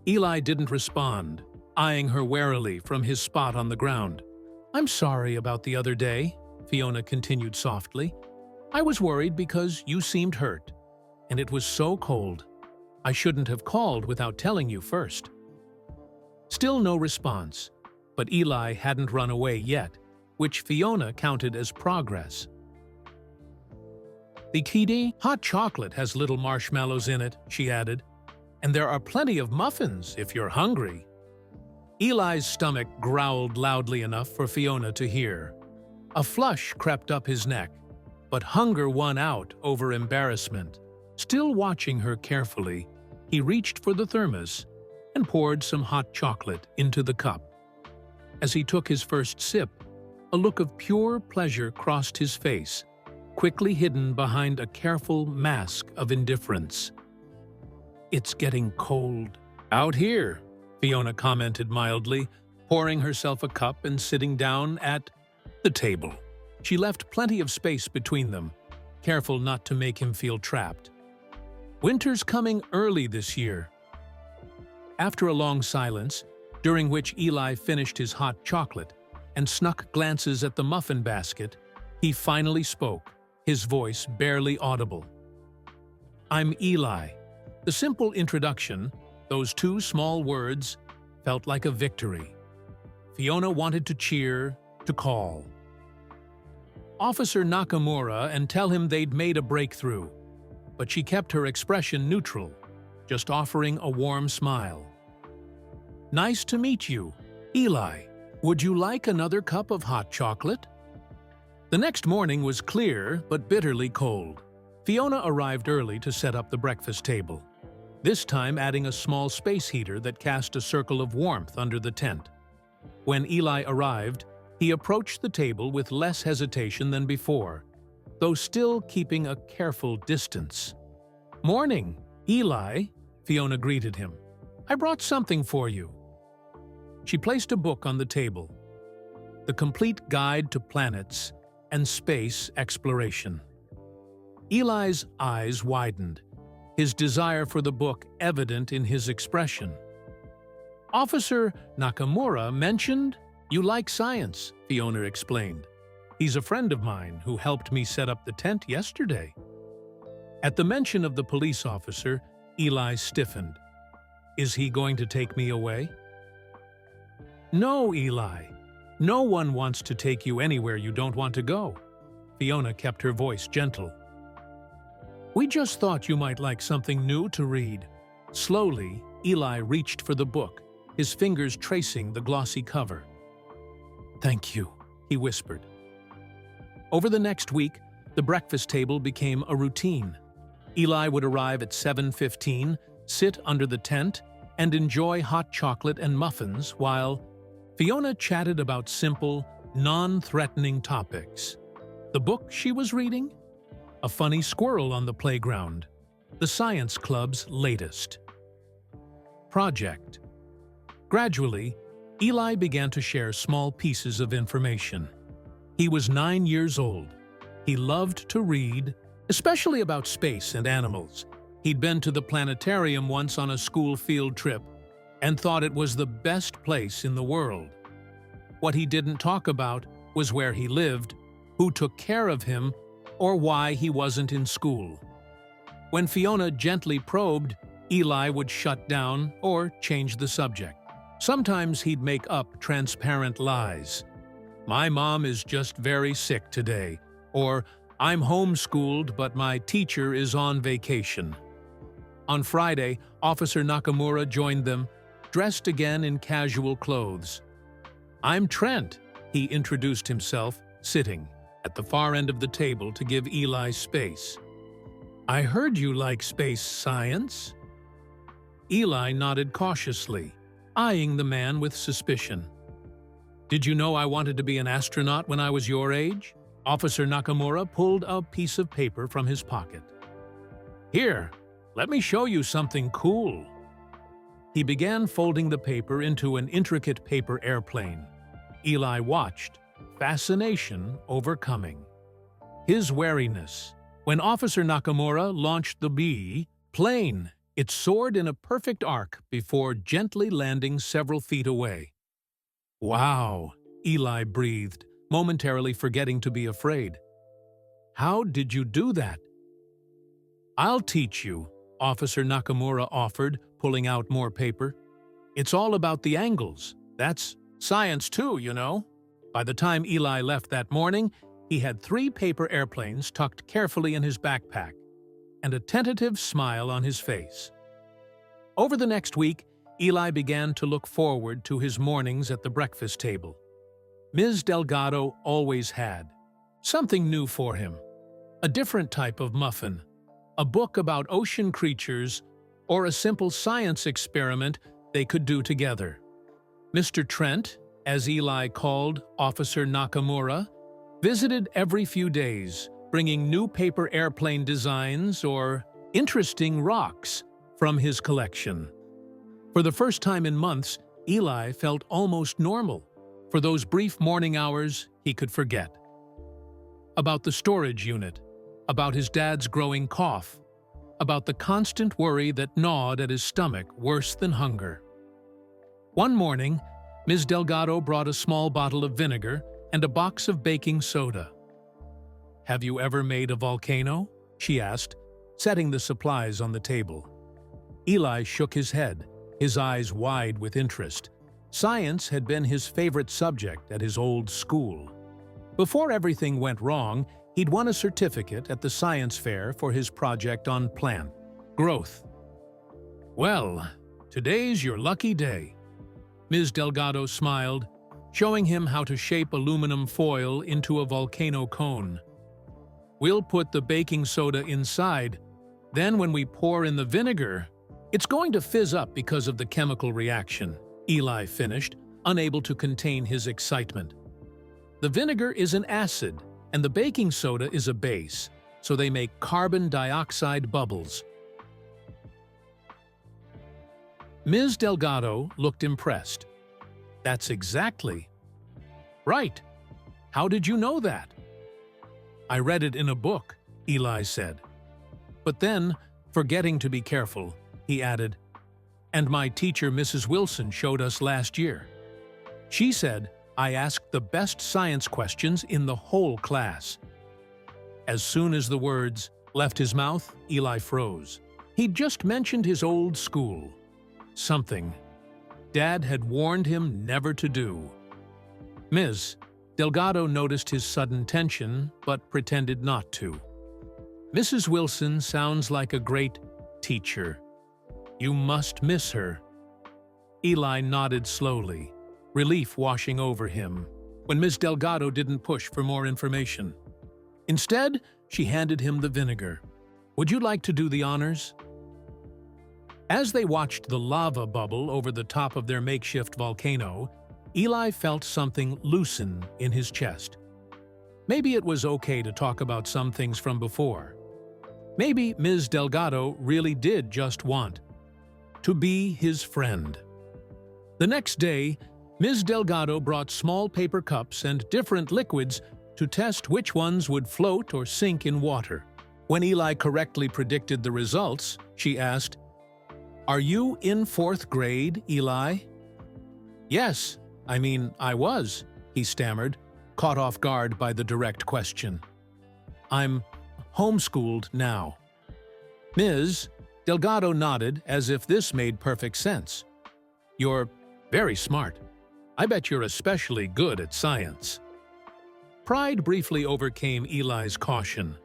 Eli didn't respond, eyeing her warily from his spot on the ground. "I'm sorry about the other day," Fiona continued softly. "I was worried because you seemed hurt, and it was so cold. I shouldn't have called without telling you first." Still no response, but Eli hadn't run away yet, which Fiona counted as progress. "The kiddy hot chocolate has little marshmallows in it," she added, "and there are plenty of muffins if you're hungry." Eli's stomach growled loudly enough for Fiona to hear. A flush crept up his neck, but hunger won out over embarrassment. Still watching her carefully, he reached for the thermos and poured some hot chocolate into the cup. As he took his first sip, a look of pure pleasure crossed his face, quickly hidden behind a careful mask of indifference. "It's getting cold out here," Fiona commented mildly, pouring herself a cup and sitting down at the table. She left plenty of space between them, careful not to make him feel trapped. "Winter's coming early this year." After a long silence, during which Eli finished his hot chocolate and snuck glances at the muffin basket, he finally spoke, his voice barely audible. "I'm Eli." The simple introduction, those 2 small words, felt like a victory. Fiona wanted to cheer, to call Officer Nakamura and tell him they'd made a breakthrough, but she kept her expression neutral, just offering a warm smile. "Nice to meet you, Eli. Would you like another cup of hot chocolate?" The next morning was clear but bitterly cold. Fiona arrived early to set up the breakfast table, this time adding a small space heater that cast a circle of warmth under the tent. When Eli arrived, he approached the table with less hesitation than before, though still keeping a careful distance. "Morning, Eli," Fiona greeted him. "I brought something for you." She placed a book on the table, The Complete Guide to Planets and Space Exploration. Eli's eyes widened, his desire for the book evident in his expression. "Officer Nakamura mentioned you like science," Fiona explained. "He's a friend of mine who helped me set up the tent yesterday." At the mention of the police officer, Eli stiffened. "Is he going to take me away?" "No, Eli. No one wants to take you anywhere you don't want to go." Fiona kept her voice gentle. "We just thought you might like something new to read." Slowly, Eli reached for the book, his fingers tracing the glossy cover. "Thank you," he whispered. Over the next week, the breakfast table became a routine. Eli would arrive at 7:15, sit under the tent, and enjoy hot chocolate and muffins while Fiona chatted about simple, non-threatening topics. The book she was reading? A funny squirrel on the playground. The science club's latest project. Gradually, Eli began to share small pieces of information. He was 9 years old. He loved to read, especially about space and animals. He'd been to the planetarium once on a school field trip and thought it was the best place in the world. What he didn't talk about was where he lived, who took care of him, or why he wasn't in school. When Fiona gently probed, Eli would shut down or change the subject. Sometimes he'd make up transparent lies. "My mom is just very sick today," or "I'm homeschooled but my teacher is on vacation." On Friday, Officer Nakamura joined them, dressed again in casual clothes. "I'm Trent," he introduced himself, sitting at the far end of the table to give Eli space. "I heard you like space science." Eli nodded cautiously, eyeing the man with suspicion. "Did you know I wanted to be an astronaut when I was your age?" Officer Nakamura pulled a piece of paper from his pocket. "Here, let me show you something cool." He began folding the paper into an intricate paper airplane. Eli watched, fascination overcoming his wariness. When Officer Nakamura launched the plane, it soared in a perfect arc before gently landing several feet away. "Wow," Eli breathed, momentarily forgetting to be afraid. "How did you do that?" "I'll teach you," Officer Nakamura offered, pulling out more paper. "It's all about the angles. That's science too, you know." By the time Eli left that morning, he had 3 paper airplanes tucked carefully in his backpack and a tentative smile on his face. Over the next week, Eli began to look forward to his mornings at the breakfast table. Ms. Delgado always had something new for him, a different type of muffin, a book about ocean creatures, or a simple science experiment they could do together. Mr. Trent, as Eli called Officer Nakamura, visited every few days, bringing new paper airplane designs or interesting rocks from his collection. For the first time in months, Eli felt almost normal. For those brief morning hours, he could forget about the storage unit, about his dad's growing cough, about the constant worry that gnawed at his stomach worse than hunger. One morning, Ms. Delgado brought a small bottle of vinegar and a box of baking soda. "Have you ever made a volcano?" she asked, setting the supplies on the table. Eli shook his head, his eyes wide with interest. Science had been his favorite subject at his old school. Before everything went wrong, he'd won a certificate at the science fair for his project on plant growth. "Well, today's your lucky day." Ms. Delgado smiled, showing him how to shape aluminum foil into a volcano cone. "We'll put the baking soda inside. Then when we pour in the vinegar, it's going to fizz up because of the chemical reaction," Eli finished, unable to contain his excitement. "The vinegar is an acid, and the baking soda is a base, so they make carbon dioxide bubbles." Ms. Delgado looked impressed. "That's exactly right. How did you know that?" "I read it in a book," Eli said. But then, forgetting to be careful, he added, "And my teacher, Mrs. Wilson, showed us last year. She said I asked the best science questions in the whole class." As soon as the words left his mouth, Eli froze. He'd just mentioned his old school. Something Dad had warned him never to do. Ms. Delgado noticed his sudden tension, but pretended not to. "Mrs. Wilson sounds like a great teacher. You must miss her." Eli nodded slowly, relief washing over him, when Ms. Delgado didn't push for more information. Instead, she handed him the vinegar. "Would you like to do the honors?" As they watched the lava bubble over the top of their makeshift volcano, Eli felt something loosen in his chest. Maybe it was okay to talk about some things from before. Maybe Ms. Delgado really did just want to be his friend. The next day, Ms. Delgado brought small paper cups and different liquids to test which ones would float or sink in water. When Eli correctly predicted the results, she asked, "Are you in 4th grade, Eli?" "Yes, I was," he stammered, caught off guard by the direct question. "I'm homeschooled now." Ms. Delgado nodded as if this made perfect sense. "You're very smart. I bet you're especially good at science." Pride briefly overcame Eli's caution.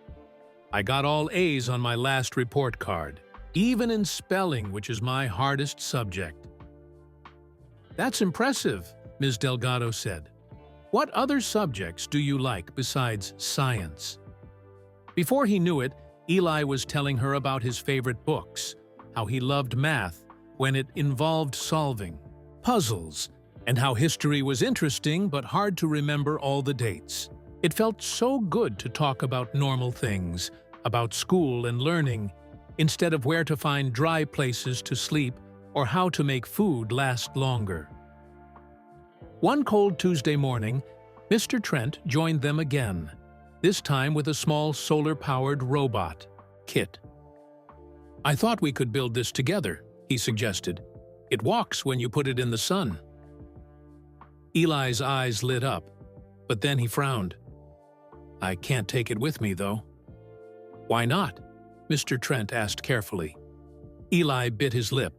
"I got all A's on my last report card, even in spelling, which is my hardest subject." "That's impressive," Ms. Delgado said. "What other subjects do you like besides science?" Before he knew it, Eli was telling her about his favorite books, how he loved math when it involved solving puzzles, and how history was interesting but hard to remember all the dates. It felt so good to talk about normal things, about school and learning, instead of where to find dry places to sleep or how to make food last longer. One cold Tuesday morning, Mr. Trent joined them again, this time with a small solar-powered robot, Kit. "I thought we could build this together," he suggested. "It walks when you put it in the sun." Eli's eyes lit up, but then he frowned. "I can't take it with me, though." "Why not?" Mr. Trent asked carefully. Eli bit his lip,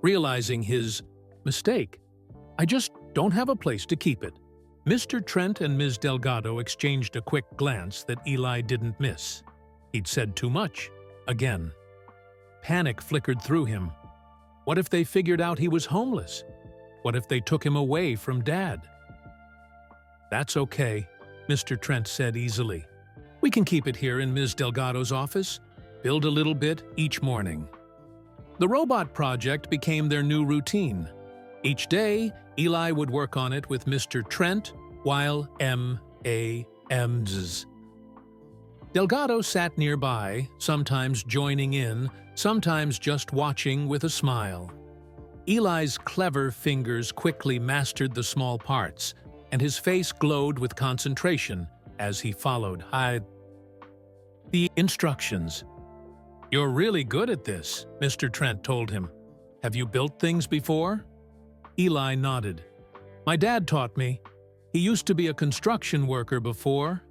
realizing his mistake. "I just don't have a place to keep it." Mr. Trent and Ms. Delgado exchanged a quick glance that Eli didn't miss. He'd said too much, again. Panic flickered through him. What if they figured out he was homeless? What if they took him away from Dad? "That's okay," Mr. Trent said easily. "We can keep it here in Ms. Delgado's office, build a little bit each morning." The robot project became their new routine. Each day, Eli would work on it with Mr. Trent, while Ms. Delgado sat nearby, sometimes joining in, sometimes just watching with a smile. Eli's clever fingers quickly mastered the small parts, and his face glowed with concentration as he followed the instructions. "You're really good at this," Mr. Trent told him. "Have you built things before?" Eli nodded. "My dad taught me. He used to be a construction worker before."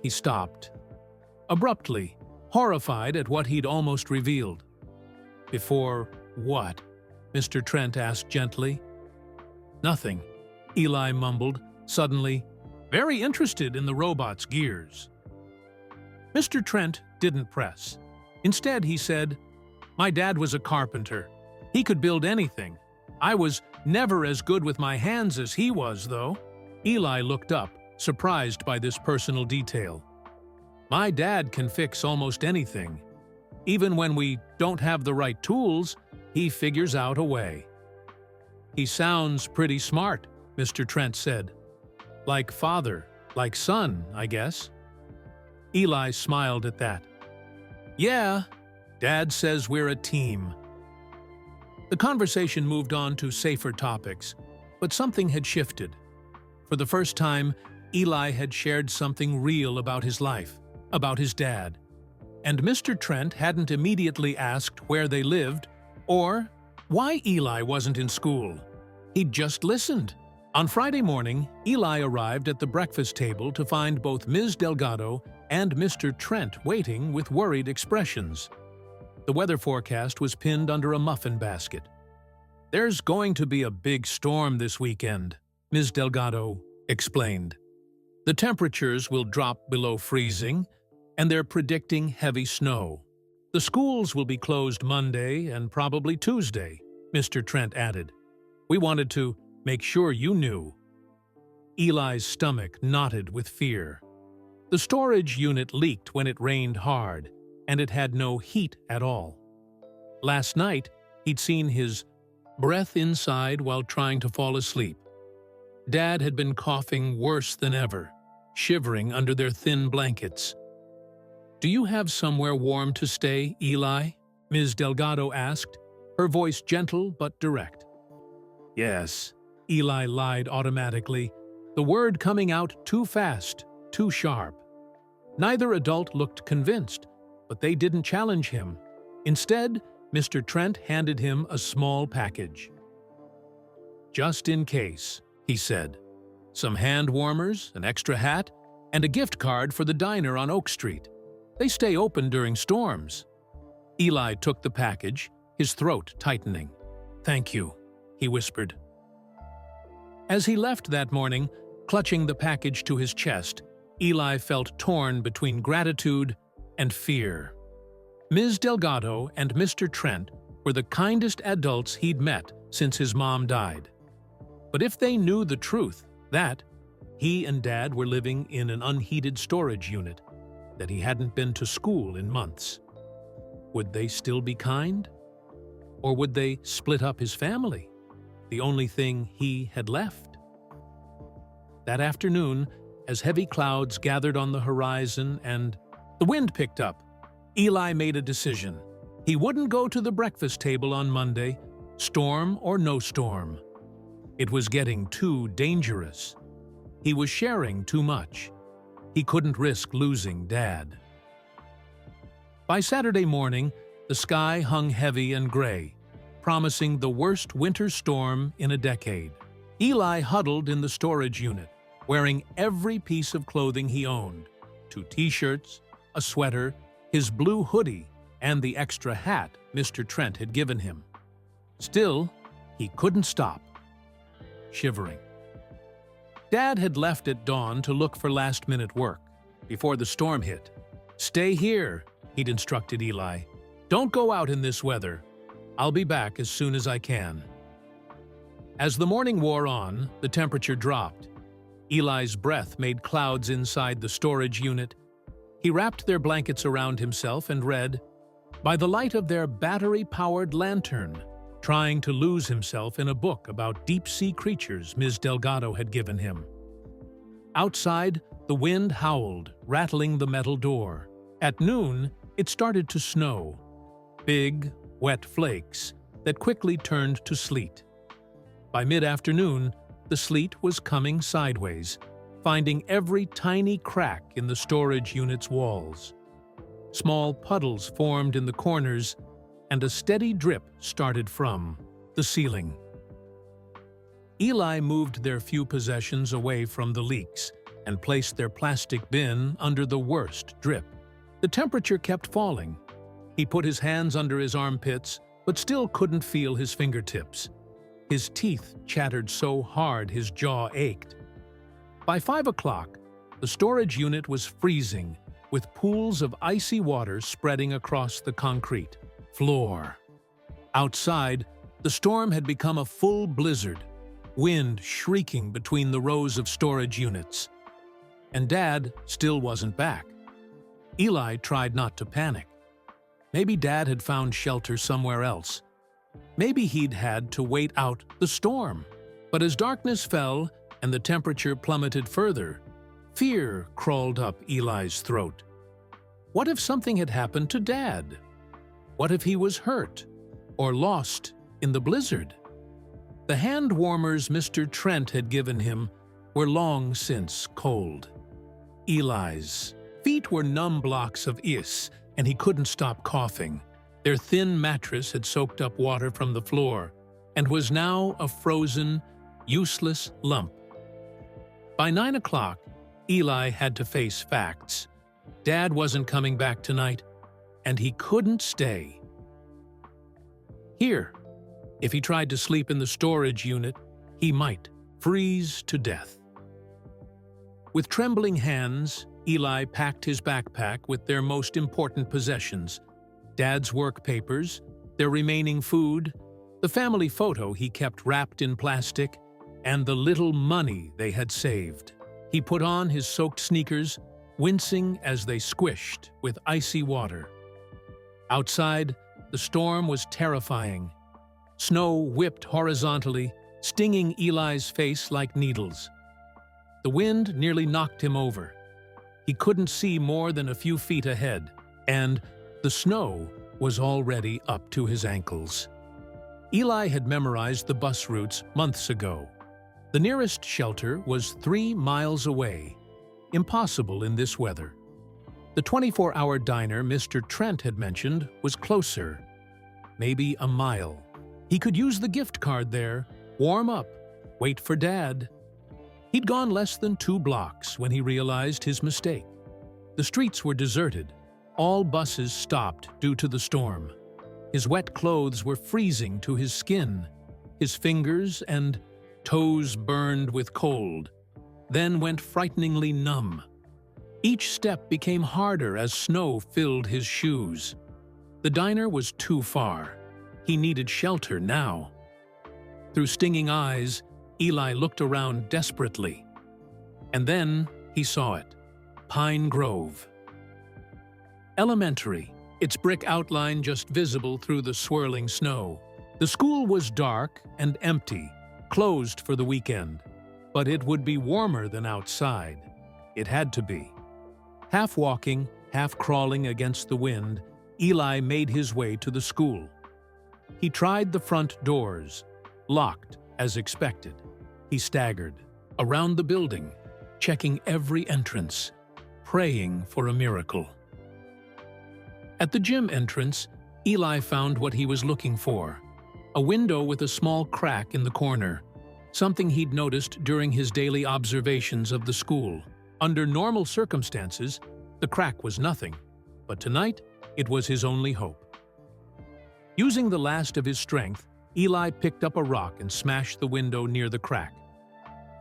He stopped, abruptly, horrified at what he'd almost revealed. "Before what?" Mr. Trent asked gently. "Nothing," Eli mumbled, suddenly very interested in the robot's gears. Mr. Trent didn't press. Instead, he said, "My dad was a carpenter. He could build anything. I was never as good with my hands as he was, though." Eli looked up, surprised by this personal detail. "My dad can fix almost anything. Even when we don't have the right tools, he figures out a way." "He sounds pretty smart," Mr. Trent said. "Like father, like son, I guess." Eli smiled at that. "Yeah, Dad says we're a team." The conversation moved on to safer topics, but something had shifted. For the first time, Eli had shared something real about his life, about his dad. And Mr. Trent hadn't immediately asked where they lived or why Eli wasn't in school. He'd just listened. On Friday morning, Eli arrived at the breakfast table to find both Ms. Delgado and Mr. Trent waiting with worried expressions. The weather forecast was pinned under a muffin basket. "There's going to be a big storm this weekend," Ms. Delgado explained. "The temperatures will drop below freezing, and they're predicting heavy snow. The schools will be closed Monday and probably Tuesday," Mr. Trent added. "We wanted to make sure you knew." Eli's stomach knotted with fear. The storage unit leaked when it rained hard, and it had no heat at all. Last night, he'd seen his breath inside while trying to fall asleep. Dad had been coughing worse than ever, shivering under their thin blankets. "Do you have somewhere warm to stay, Eli?" Ms. Delgado asked, her voice gentle but direct. "Yes," Eli lied automatically, the word coming out too fast, too sharp. Neither adult looked convinced, but they didn't challenge him. Instead, Mr. Trent handed him a small package. "Just in case," he said. "Some hand warmers, an extra hat, and a gift card for the diner on Oak Street. They stay open during storms." Eli took the package, his throat tightening. "Thank you," he whispered. As he left that morning, clutching the package to his chest, Eli felt torn between gratitude and fear. Ms. Delgado and Mr. Trent were the kindest adults he'd met since his mom died. But if they knew the truth, that he and Dad were living in an unheated storage unit, that he hadn't been to school in months, would they still be kind? Or would they split up his family, the only thing he had left? That afternoon, as heavy clouds gathered on the horizon and the wind picked up, Eli made a decision. He wouldn't go to the breakfast table on Monday, storm or no storm. It was getting too dangerous. He was sharing too much. He couldn't risk losing Dad. By Saturday morning, the sky hung heavy and gray, promising the worst winter storm in a decade. Eli huddled in the storage unit, wearing every piece of clothing he owned: 2 t-shirts, a sweater, his blue hoodie, and the extra hat Mr. Trent had given him. Still, he couldn't stop shivering. Dad had left at dawn to look for last-minute work before the storm hit. "Stay here," he'd instructed Eli. "Don't go out in this weather. I'll be back as soon as I can." As the morning wore on, the temperature dropped. Eli's breath made clouds inside the storage unit. He wrapped their blankets around himself and read, by the light of their battery-powered lantern, trying to lose himself in a book about deep-sea creatures Ms. Delgado had given him. Outside, the wind howled, rattling the metal door. At noon, it started to snow. Big, wet flakes that quickly turned to sleet. By mid-afternoon, the sleet was coming sideways, finding every tiny crack in the storage unit's walls. Small puddles formed in the corners, and a steady drip started from the ceiling. Eli moved their few possessions away from the leaks and placed their plastic bin under the worst drip. The temperature kept falling. He put his hands under his armpits, but still couldn't feel his fingertips. His teeth chattered so hard his jaw ached. By 5 o'clock, the storage unit was freezing, with pools of icy water spreading across the concrete floor. Outside, the storm had become a full blizzard, wind shrieking between the rows of storage units. And Dad still wasn't back. Eli tried not to panic. Maybe Dad had found shelter somewhere else. Maybe he'd had to wait out the storm. But as darkness fell and the temperature plummeted further, fear crawled up Eli's throat. What if something had happened to Dad? What if he was hurt or lost in the blizzard? The hand warmers Mr. Trent had given him were long since cold. Eli's feet were numb blocks of ice, and he couldn't stop coughing. Their thin mattress had soaked up water from the floor and was now a frozen, useless lump. By 9 o'clock, Eli had to face facts. Dad wasn't coming back tonight, and he couldn't stay here. If he tried to sleep in the storage unit, he might freeze to death. With trembling hands, Eli packed his backpack with their most important possessions: Dad's work papers, their remaining food, the family photo he kept wrapped in plastic, and the little money they had saved. He put on his soaked sneakers, wincing as they squished with icy water. Outside, the storm was terrifying. Snow whipped horizontally, stinging Eli's face like needles. The wind nearly knocked him over. He couldn't see more than a few feet ahead, and the snow was already up to his ankles. Eli had memorized the bus routes months ago. The nearest shelter was 3 miles away. Impossible in this weather. The 24-hour diner Mr. Trent had mentioned was closer, maybe a mile. He could use the gift card there, warm up, wait for Dad. He'd gone less than 2 blocks when he realized his mistake. The streets were deserted. All buses stopped due to the storm. His wet clothes were freezing to his skin. His fingers and toes burned with cold, then went frighteningly numb. Each step became harder as snow filled his shoes. The diner was too far. He needed shelter now. Through stinging eyes, Eli looked around desperately. And then he saw it. Pine Grove. Elementary, its brick outline just visible through the swirling snow. The school was dark and empty, closed for the weekend. But it would be warmer than outside. It had to be. Half walking, half crawling against the wind, Eli made his way to the school. He tried the front doors, locked as expected. He staggered around the building, checking every entrance, praying for a miracle. At the gym entrance, Eli found what he was looking for, a window with a small crack in the corner, something he'd noticed during his daily observations of the school. Under normal circumstances, the crack was nothing, but tonight it was his only hope. Using the last of his strength, Eli picked up a rock and smashed the window near the crack.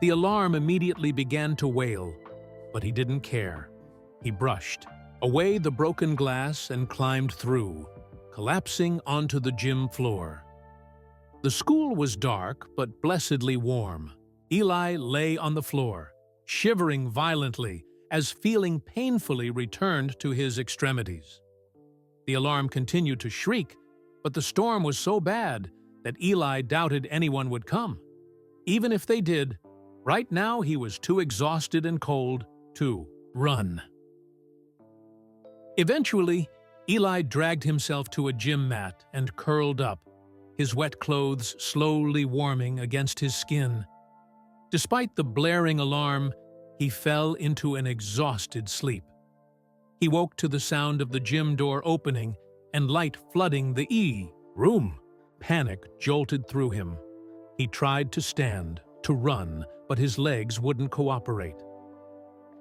The alarm immediately began to wail, but he didn't care. He brushed away the broken glass and climbed through, collapsing onto the gym floor. The school was dark but blessedly warm. Eli lay on the floor, shivering violently as feeling painfully returned to his extremities. The alarm continued to shriek, but the storm was so bad that Eli doubted anyone would come. Even if they did, right now he was too exhausted and cold to run. Eventually, Eli dragged himself to a gym mat and curled up, his wet clothes slowly warming against his skin. Despite the blaring alarm, he fell into an exhausted sleep. He woke to the sound of the gym door opening and light flooding the room. Panic jolted through him. He tried to stand, to run, but his legs wouldn't cooperate.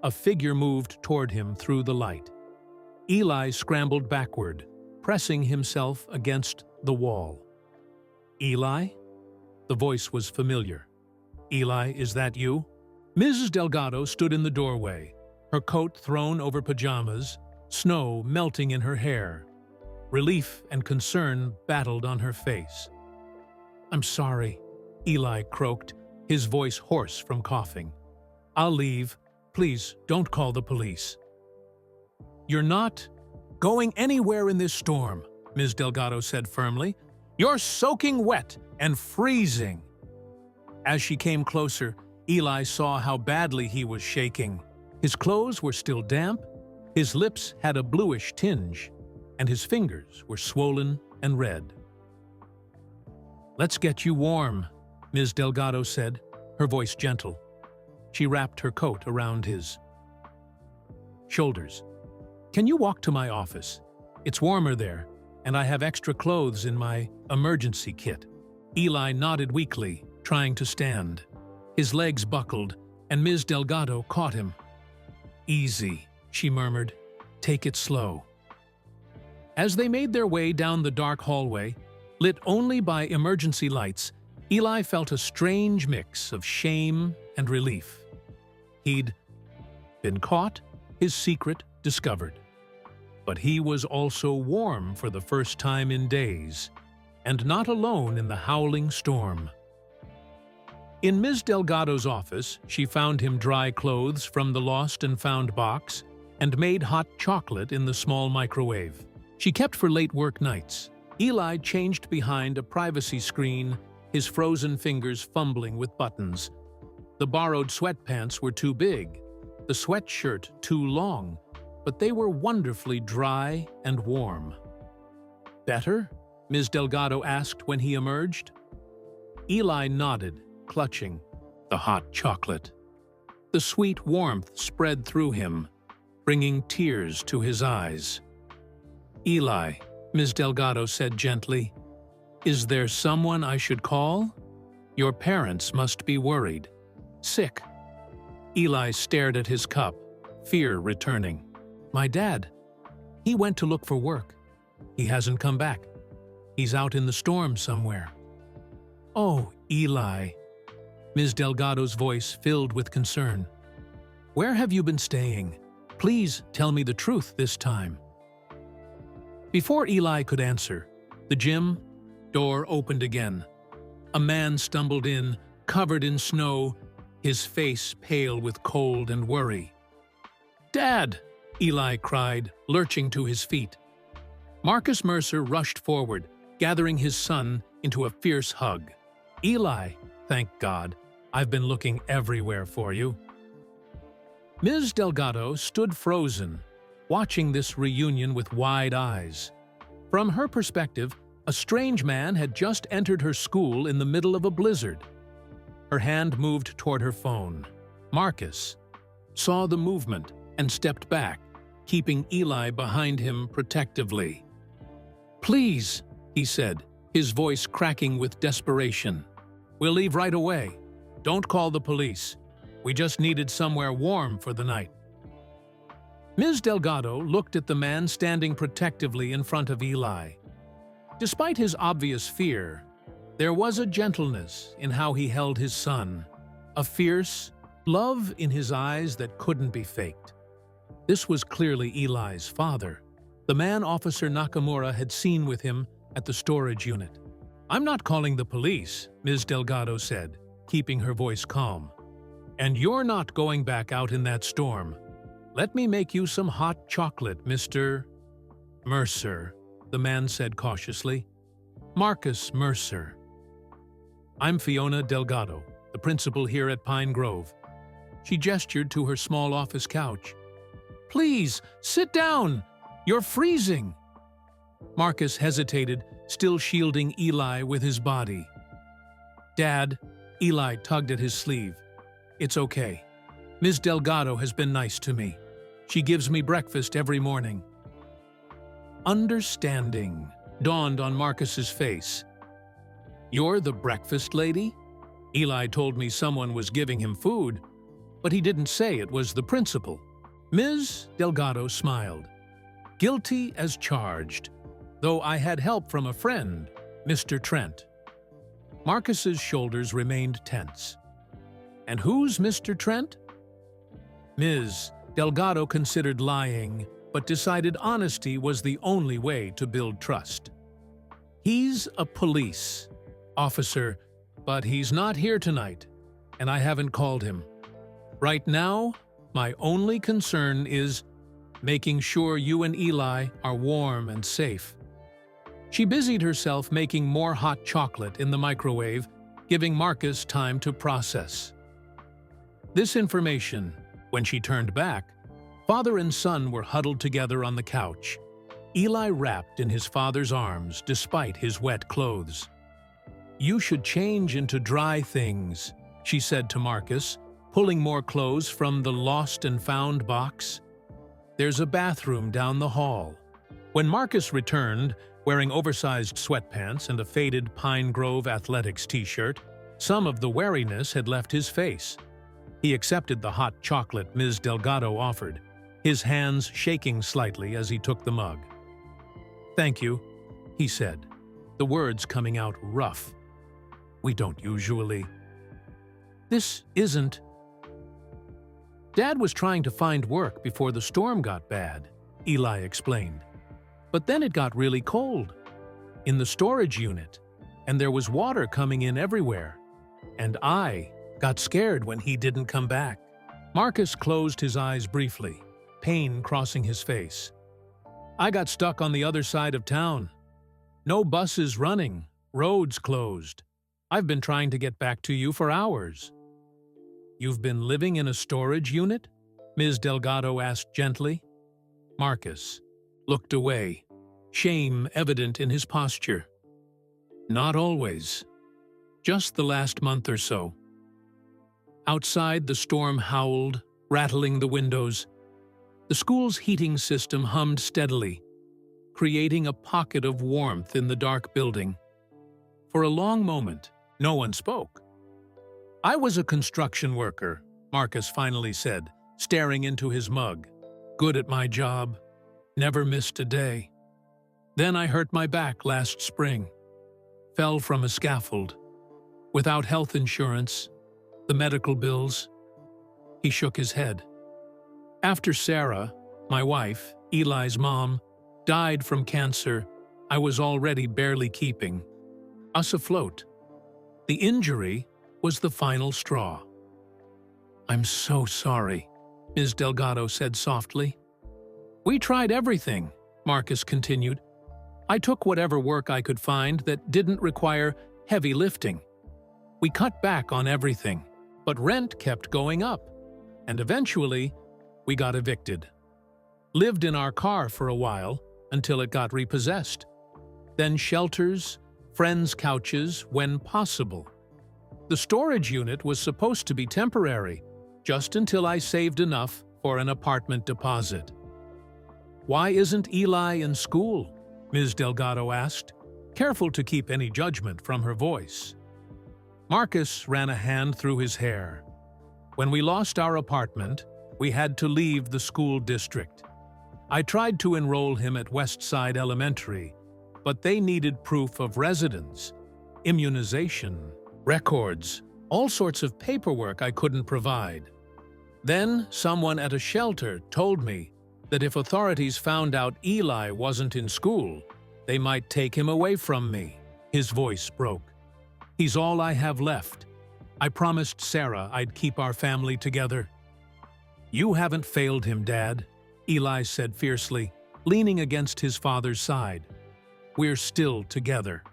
A figure moved toward him through the light. Eli scrambled backward, pressing himself against the wall. Eli? The voice was familiar. Eli, is that you? Mrs. Delgado stood in the doorway, her coat thrown over pajamas, snow melting in her hair. Relief and concern battled on her face. I'm sorry, Eli croaked, his voice hoarse from coughing. I'll leave. Please, don't call the police. You're not going anywhere in this storm, Ms. Delgado said firmly. You're soaking wet and freezing. As she came closer, Eli saw how badly he was shaking. His clothes were still damp, his lips had a bluish tinge, and his fingers were swollen and red. Let's get you warm, Ms. Delgado said, her voice gentle. She wrapped her coat around his shoulders. Can you walk to my office? It's warmer there, and I have extra clothes in my emergency kit. Eli nodded weakly, trying to stand. His legs buckled, and Ms. Delgado caught him. Easy, she murmured. Take it slow. As they made their way down the dark hallway, lit only by emergency lights, Eli felt a strange mix of shame and relief. He'd been caught, his secret discovered. But he was also warm for the first time in days, and not alone in the howling storm. In Ms. Delgado's office, she found him dry clothes from the lost and found box, and made hot chocolate in the small microwave. She kept for late work nights. Eli changed behind a privacy screen, his frozen fingers fumbling with buttons. The borrowed sweatpants were too big, the sweatshirt too long, but they were wonderfully dry and warm. "Better?" Ms. Delgado asked when he emerged. Eli nodded, clutching the hot chocolate. The sweet warmth spread through him, bringing tears to his eyes. "Eli," Ms. Delgado said gently, "is there someone I should call? Your parents must be worried. Sick." Eli stared at his cup, fear returning. "My dad. He went to look for work. He hasn't come back. He's out in the storm somewhere." "Oh, Eli." Ms. Delgado's voice filled with concern. "Where have you been staying? Please tell me the truth this time." Before Eli could answer, the gym door opened again. A man stumbled in, covered in snow, his face pale with cold and worry. "Dad!" Eli cried, lurching to his feet. Marcus Mercer rushed forward, gathering his son into a fierce hug. "Eli, thank God, I've been looking everywhere for you." Ms. Delgado stood frozen, watching this reunion with wide eyes. From her perspective, a strange man had just entered her school in the middle of a blizzard. Her hand moved toward her phone. Marcus saw the movement and stepped back, keeping Eli behind him protectively. "Please," he said, his voice cracking with desperation. "We'll leave right away. Don't call the police. We just needed somewhere warm for the night." Ms. Delgado looked at the man standing protectively in front of Eli. Despite his obvious fear, there was a gentleness in how he held his son, a fierce love in his eyes that couldn't be faked. This was clearly Eli's father, the man Officer Nakamura had seen with him at the storage unit. "I'm not calling the police," Ms. Delgado said, keeping her voice calm. "And you're not going back out in that storm. Let me make you some hot chocolate, Mr. Mercer," the man said cautiously. "Marcus Mercer. I'm Fiona Delgado, the principal here at Pine Grove." She gestured to her small office couch. "Please, sit down! You're freezing!" Marcus hesitated, still shielding Eli with his body. "Dad," Eli tugged at his sleeve. "It's okay. Ms. Delgado has been nice to me. She gives me breakfast every morning." Understanding dawned on Marcus's face. "You're the breakfast lady?" Eli told me someone was giving him food, but he didn't say it was the principal. Ms. Delgado smiled. "Guilty as charged, though I had help from a friend, Mr. Trent." Marcus's shoulders remained tense. "And who's Mr. Trent?" Ms. Delgado considered lying, but decided honesty was the only way to build trust. "He's a police officer, but he's not here tonight, and I haven't called him. Right now, my only concern is making sure you and Eli are warm and safe." She busied herself making more hot chocolate in the microwave, giving Marcus time to process this information. When she turned back, father and son were huddled together on the couch, Eli wrapped in his father's arms despite his wet clothes. "You should change into dry things," she said to Marcus, pulling more clothes from the lost and found box. "There's a bathroom down the hall." When Marcus returned, wearing oversized sweatpants and a faded Pine Grove Athletics t-shirt, some of the wariness had left his face. He accepted the hot chocolate Ms. Delgado offered, his hands shaking slightly as he took the mug. "Thank you," he said, the words coming out rough. "We don't usually." "This isn't—" "Dad was trying to find work before the storm got bad," Eli explained. "But then it got really cold in the storage unit, and there was water coming in everywhere, and I got scared when he didn't come back." Marcus closed his eyes briefly. pain crossing his face. I got stuck on the other side of town. No buses running, roads closed. I've been trying to get back to you for hours." "You've been living in a storage unit?" Ms. Delgado asked gently. Marcus looked away, shame evident in his posture. "Not always. Just the last month or so." Outside, the storm howled, rattling the windows. The school's heating system hummed steadily, creating a pocket of warmth in the dark building. For a long moment, no one spoke. "I was a construction worker," Marcus finally said, staring into his mug. "Good at my job. Never missed a day. Then I hurt my back last spring. Fell from a scaffold. Without health insurance, the medical bills." He shook his head. "After Sarah, my wife, Eli's mom, died from cancer, I was already barely keeping us afloat. The injury was the final straw." "I'm so sorry," Ms. Delgado said softly. "We tried everything," Marcus continued. "I took whatever work I could find that didn't require heavy lifting. We cut back on everything, but rent kept going up, and eventually we got evicted. Lived in our car for a while until it got repossessed. Then shelters, friends' couches when possible. The storage unit was supposed to be temporary, just until I saved enough for an apartment deposit." "Why isn't Eli in school?" Ms. Delgado asked, careful to keep any judgment from her voice. Marcus ran a hand through his hair. "When we lost our apartment, we had to leave the school district. I tried to enroll him at Westside Elementary, but they needed proof of residence, immunization, records, all sorts of paperwork I couldn't provide. Then someone at a shelter told me that if authorities found out Eli wasn't in school, they might take him away from me." His voice broke. "He's all I have left. I promised Sarah I'd keep our family together." "You haven't failed him, Dad," Eli said fiercely, leaning against his father's side. "We're still together."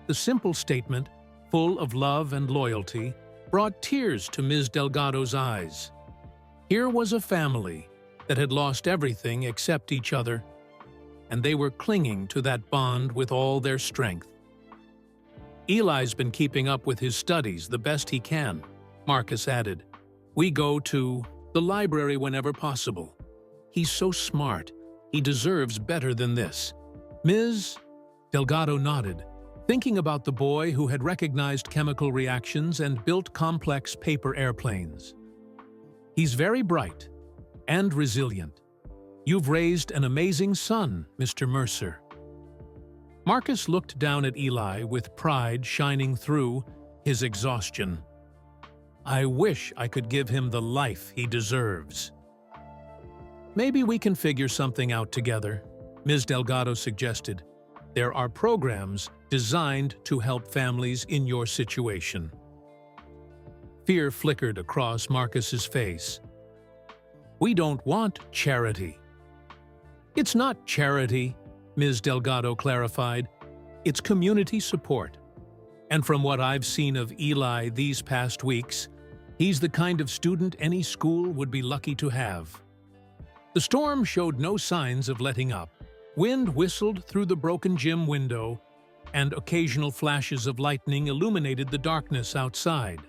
The simple statement, full of love and loyalty, brought tears to Ms. Delgado's eyes. Here was a family that had lost everything except each other, and they were clinging to that bond with all their strength. "Eli's been keeping up with his studies the best he can," Marcus added. "We go to the library whenever possible. He's so smart. He deserves better than this." Ms. Delgado nodded, thinking about the boy who had recognized chemical reactions and built complex paper airplanes. "He's very bright and resilient. You've raised an amazing son, Mr. Mercer." Marcus looked down at Eli with pride shining through his exhaustion. "I wish I could give him the life he deserves." "Maybe we can figure something out together," Ms. Delgado suggested. "There are programs designed to help families in your situation." Fear flickered across Marcus's face. "We don't want charity." "It's not charity," Ms. Delgado clarified. "It's community support. And from what I've seen of Eli these past weeks, he's the kind of student any school would be lucky to have." The storm showed no signs of letting up. Wind whistled through the broken gym window, and occasional flashes of lightning illuminated the darkness outside.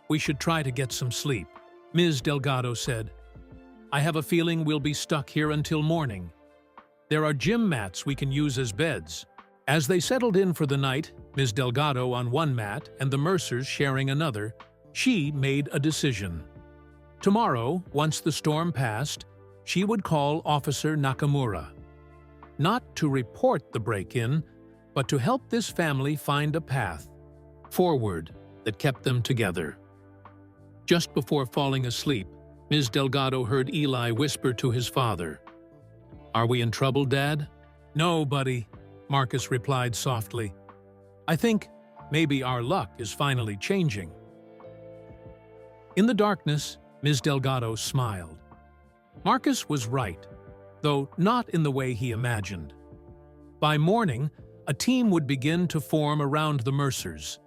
"We should try to get some sleep," Ms. Delgado said. "I have a feeling we'll be stuck here until morning. There are gym mats we can use as beds." As they settled in for the night, Ms. Delgado on one mat and the Mercers sharing another, she made a decision. Tomorrow, once the storm passed, she would call Officer Nakamura. Not to report the break-in, but to help this family find a path forward that kept them together. Just before falling asleep, Ms. Delgado heard Eli whisper to his father, "Are we in trouble, Dad?" "No, buddy," Marcus replied softly. "I think maybe our luck is finally changing." In the darkness, Ms. Delgado smiled. Marcus was right, though not in the way he imagined. By morning, a team would begin to form around the Mercers,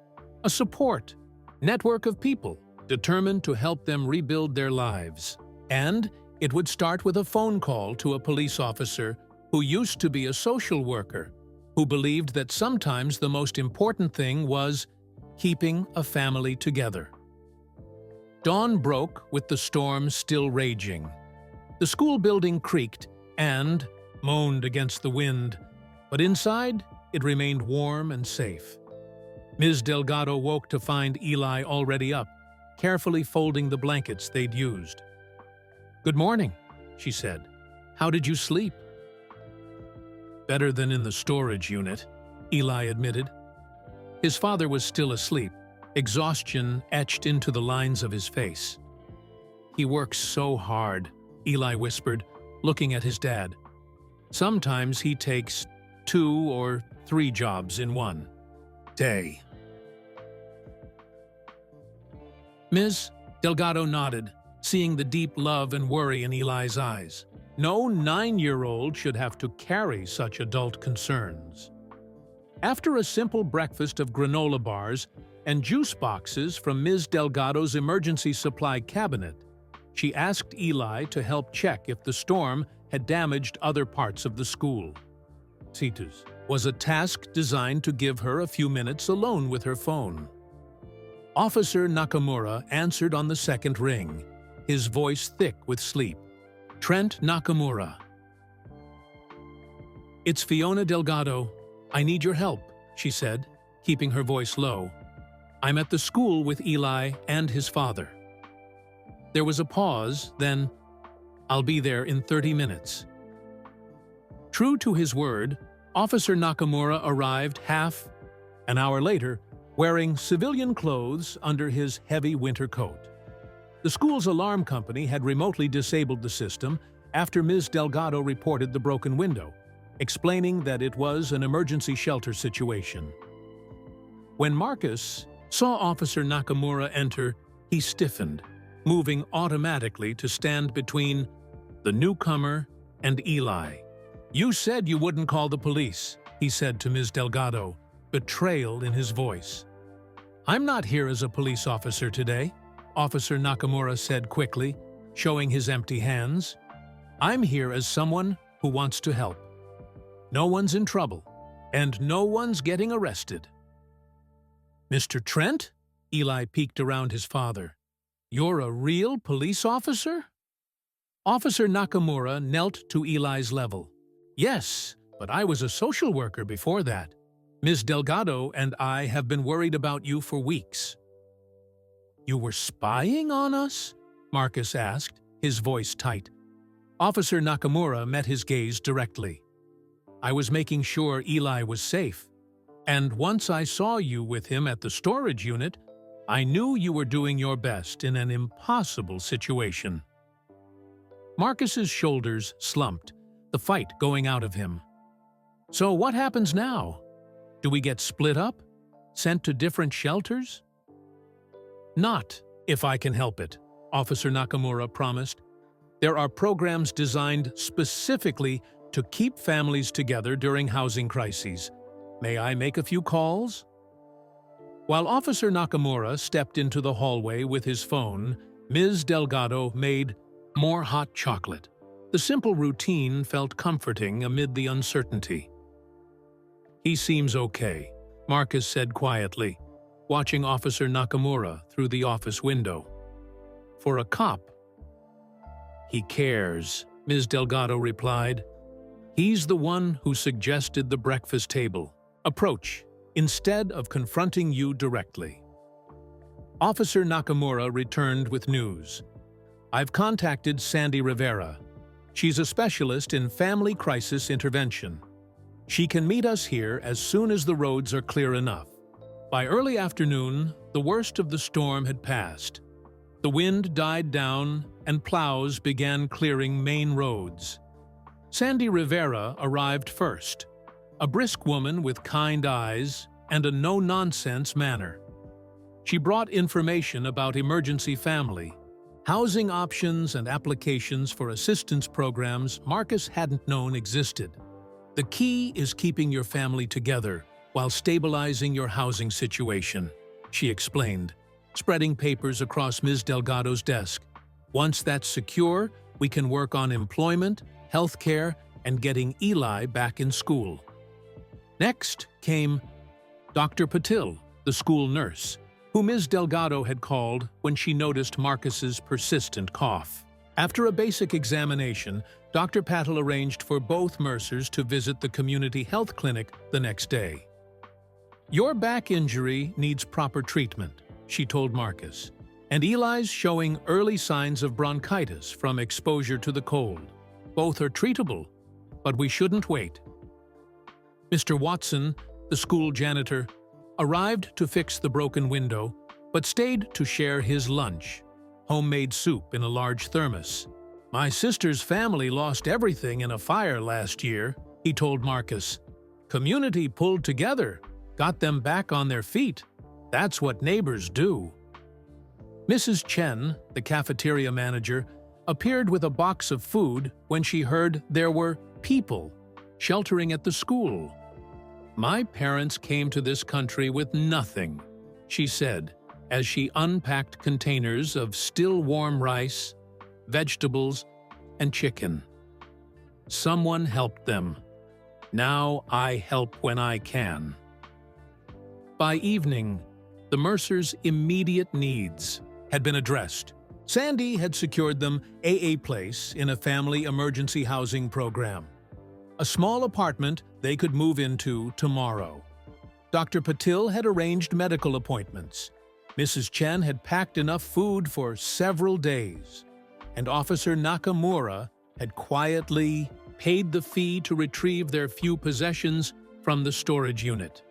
a support network of people determined to help them rebuild their lives. And it would start with a phone call to a police officer who used to be a social worker, who believed that sometimes the most important thing was keeping a family together. Dawn broke with the storm still raging. The school building creaked and moaned against the wind, but inside it remained warm and safe. Ms. Delgado woke to find Eli already up, carefully folding the blankets they'd used. "Good morning," she said. "How did you sleep?" "Better than in the storage unit," Eli admitted. His father was still asleep, exhaustion etched into the lines of his face. "He works so hard," Eli whispered, looking at his dad. "Sometimes he takes 2 or 3 jobs in one day." Ms. Delgado nodded, seeing the deep love and worry in Eli's eyes. No 9-year-old should have to carry such adult concerns. After a simple breakfast of granola bars and juice boxes from Ms. Delgado's emergency supply cabinet, she asked Eli to help check if the storm had damaged other parts of the school. Citus was a task designed to give her a few minutes alone with her phone. Officer Nakamura answered on the second ring, his voice thick with sleep. "Trent Nakamura." "It's Fiona Delgado. I need your help," she said, keeping her voice low. "I'm at the school with Eli and his father." There was a pause, then, "I'll be there in 30 minutes." True to his word, Officer Nakamura arrived half an hour later, wearing civilian clothes under his heavy winter coat. The school's alarm company had remotely disabled the system after Ms. Delgado reported the broken window, explaining that it was an emergency shelter situation. When Marcus saw Officer Nakamura enter, he stiffened, moving automatically to stand between the newcomer and Eli. "You said you wouldn't call the police," he said to Ms. Delgado, betrayal in his voice. "I'm not here as a police officer today," Officer Nakamura said quickly, showing his empty hands. "I'm here as someone who wants to help. No one's in trouble, and no one's getting arrested." "Mr. Trent?" Eli peeked around his father. "You're a real police officer?" Officer Nakamura knelt to Eli's level. "Yes, but I was a social worker before that. Ms. Delgado and I have been worried about you for weeks." "You were spying on us?" Marcus asked, his voice tight. Officer Nakamura met his gaze directly. "I was making sure Eli was safe, and once I saw you with him at the storage unit, I knew you were doing your best in an impossible situation." Marcus's shoulders slumped, the fight going out of him. "So what happens now? Do we get split up? Sent to different shelters?" "Not if I can help it," Officer Nakamura promised. "There are programs designed specifically to keep families together during housing crises. May I make a few calls?" While Officer Nakamura stepped into the hallway with his phone, Ms. Delgado made more hot chocolate. The simple routine felt comforting amid the uncertainty. "He seems okay," Marcus said quietly, watching Officer Nakamura through the office window. "For a cop." "He cares," Ms. Delgado replied. "He's the one who suggested the breakfast table. Approach, instead of confronting you directly." Officer Nakamura returned with news. "I've contacted Sandy Rivera. She's a specialist in family crisis intervention. She can meet us here as soon as the roads are clear enough." By early afternoon, the worst of the storm had passed. The wind died down and plows began clearing main roads. Sandy Rivera arrived first, a brisk woman with kind eyes and a no-nonsense manner. She brought information about emergency family, housing options and applications for assistance programs Marcus hadn't known existed. The key is keeping your family together while stabilizing your housing situation, she explained, spreading papers across Ms. Delgado's desk. Once that's secure, we can work on employment, health care, and getting Eli back in school. Next came Dr. Patil, the school nurse, who Ms. Delgado had called when she noticed Marcus's persistent cough. After a basic examination, Dr. Patil arranged for both Mercers to visit the community health clinic the next day. "Your back injury needs proper treatment," she told Marcus, "and Eli's showing early signs of bronchitis from exposure to the cold. Both are treatable, but we shouldn't wait." Mr. Watson, the school janitor, arrived to fix the broken window, but stayed to share his lunch, homemade soup in a large thermos. "My sister's family lost everything in a fire last year," he told Marcus. "Community pulled together, got them back on their feet. That's what neighbors do." Mrs. Chen, the cafeteria manager, appeared with a box of food when she heard there were people sheltering at the school. "My parents came to this country with nothing," she said, as she unpacked containers of still warm rice, vegetables, and chicken. "Someone helped them. Now I help when I can." By evening, the Mercers' immediate needs had been addressed. Sandy had secured them a place in a family emergency housing program, a small apartment they could move into tomorrow. Dr. Patil had arranged medical appointments. Mrs. Chen had packed enough food for several days, and Officer Nakamura had quietly paid the fee to retrieve their few possessions from the storage unit.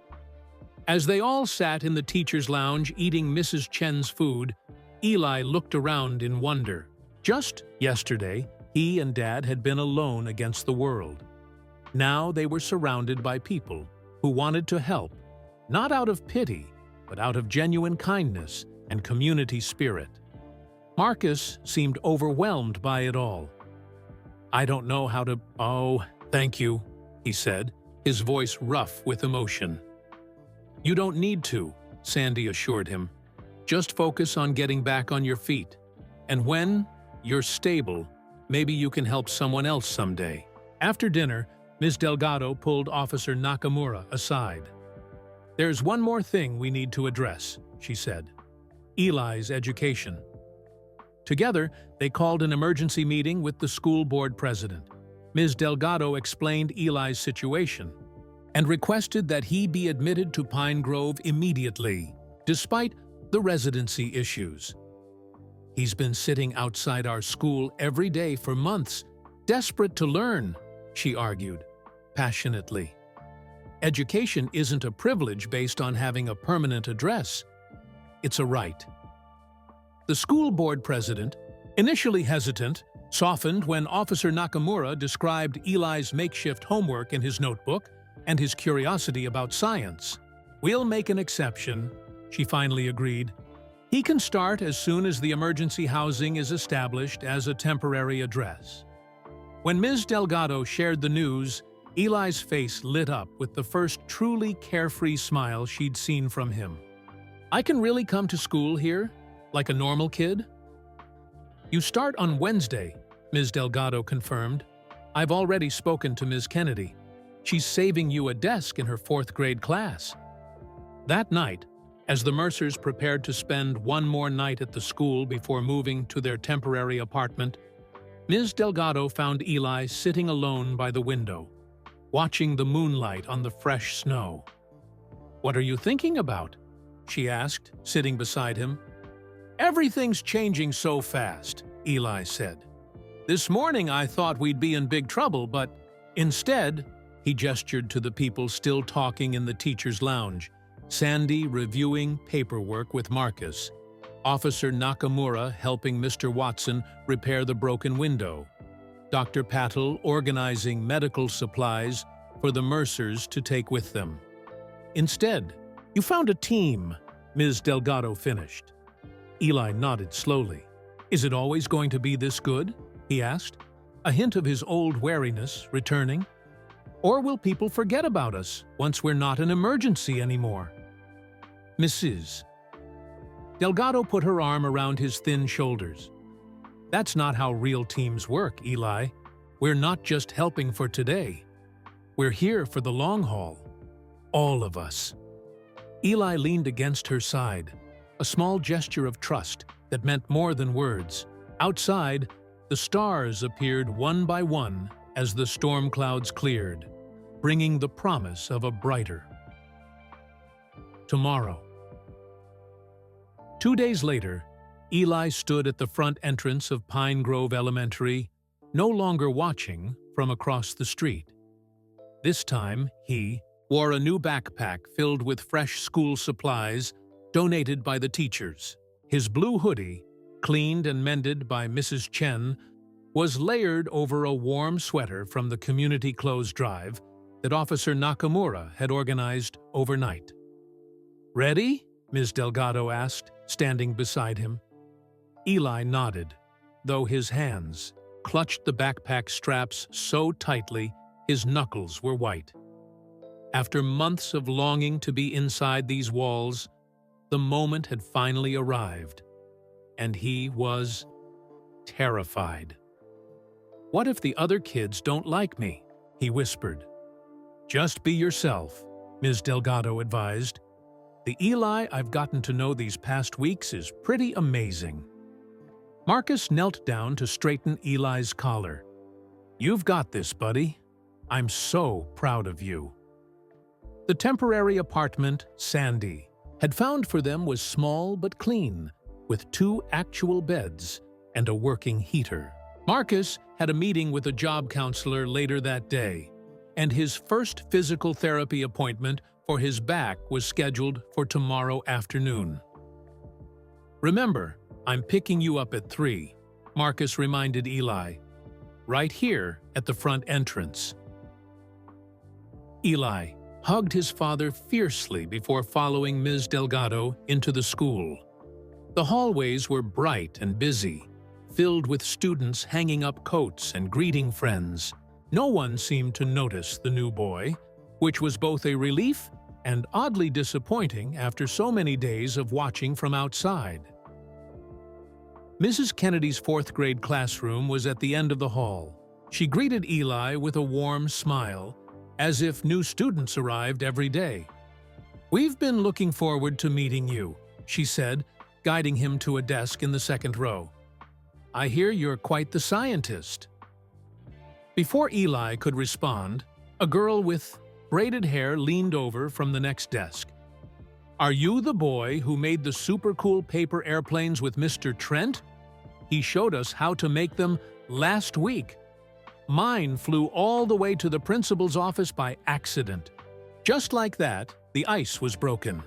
As they all sat in the teacher's lounge eating Mrs. Chen's food, Eli looked around in wonder. Just yesterday, he and Dad had been alone against the world. Now they were surrounded by people who wanted to help, not out of pity, but out of genuine kindness and community spirit. Marcus seemed overwhelmed by it all. "I don't know how to—" "Oh, thank you," he said, his voice rough with emotion. "You don't need to," Sandy assured him. "Just focus on getting back on your feet. And when you're stable, maybe you can help someone else someday." After dinner, Ms. Delgado pulled Officer Nakamura aside. "There's one more thing we need to address," she said. "Eli's education." Together, they called an emergency meeting with the school board president. Ms. Delgado explained Eli's situation and requested that he be admitted to Pine Grove immediately, despite the residency issues. "He's been sitting outside our school every day for months, desperate to learn," she argued, passionately. "Education isn't a privilege based on having a permanent address. It's a right." The school board president, initially hesitant, softened when Officer Nakamura described Eli's makeshift homework in his notebook and his curiosity about science. "We'll make an exception," she finally agreed. "He can start as soon as the emergency housing is established as a temporary address." When Ms. Delgado shared the news, Eli's face lit up with the first truly carefree smile she'd seen from him. "I can really come to school here, like a normal kid?" "You start on Wednesday," Ms. Delgado confirmed. "I've already spoken to Ms. Kennedy. She's saving you a desk in her 4th grade class." That night, as the Mercers prepared to spend one more night at the school before moving to their temporary apartment, Ms. Delgado found Eli sitting alone by the window, watching the moonlight on the fresh snow. "What are you thinking about?" she asked, sitting beside him. "Everything's changing so fast," Eli said. "This morning I thought we'd be in big trouble, but instead," he gestured to the people still talking in the teacher's lounge, Sandy reviewing paperwork with Marcus, Officer Nakamura helping Mr. Watson repair the broken window, Dr. Patil organizing medical supplies for the Mercers to take with them. "Instead, you found a team," Ms. Delgado finished. Eli nodded slowly. "Is it always going to be this good?" he asked, a hint of his old wariness returning. "Or will people forget about us once we're not an emergency anymore?" "Mrs." Delgado put her arm around his thin shoulders. "That's not how real teams work, Eli. We're not just helping for today. We're here for the long haul. All of us." Eli leaned against her side, a small gesture of trust that meant more than words. Outside, the stars appeared one by one as the storm clouds cleared, bringing the promise of a brighter tomorrow. 2 days later, Eli stood at the front entrance of Pine Grove Elementary, no longer watching from across the street. This time, he wore a new backpack filled with fresh school supplies donated by the teachers. His blue hoodie, cleaned and mended by Mrs. Chen, was layered over a warm sweater from the community clothes drive that Officer Nakamura had organized overnight. "Ready?" Ms. Delgado asked, standing beside him. Eli nodded, though his hands clutched the backpack straps so tightly his knuckles were white. After months of longing to be inside these walls, the moment had finally arrived, and he was terrified. "What if the other kids don't like me?" he whispered. "Just be yourself," Ms. Delgado advised. "The Eli I've gotten to know these past weeks is pretty amazing." Marcus knelt down to straighten Eli's collar. "You've got this, buddy. I'm so proud of you." The temporary apartment Sandy had found for them was small but clean, with 2 actual beds and a working heater. Marcus had a meeting with a job counselor later that day, and his first physical therapy appointment for his back was scheduled for tomorrow afternoon. "Remember, I'm picking you up at 3, Marcus reminded Eli. "Right here at the front entrance." Eli hugged his father fiercely before following Ms. Delgado into the school. The hallways were bright and busy, filled with students hanging up coats and greeting friends. No one seemed to notice the new boy, which was both a relief and oddly disappointing after so many days of watching from outside. Mrs. Kennedy's 4th grade classroom was at the end of the hall. She greeted Eli with a warm smile, as if new students arrived every day. "We've been looking forward to meeting you," she said, guiding him to a desk in the 2nd row. "I hear you're quite the scientist." Before Eli could respond, a girl with braided hair leaned over from the next desk. "Are you the boy who made the super cool paper airplanes with Mr. Trent? He showed us how to make them last week. Mine flew all the way to the principal's office by accident." Just like that, the ice was broken.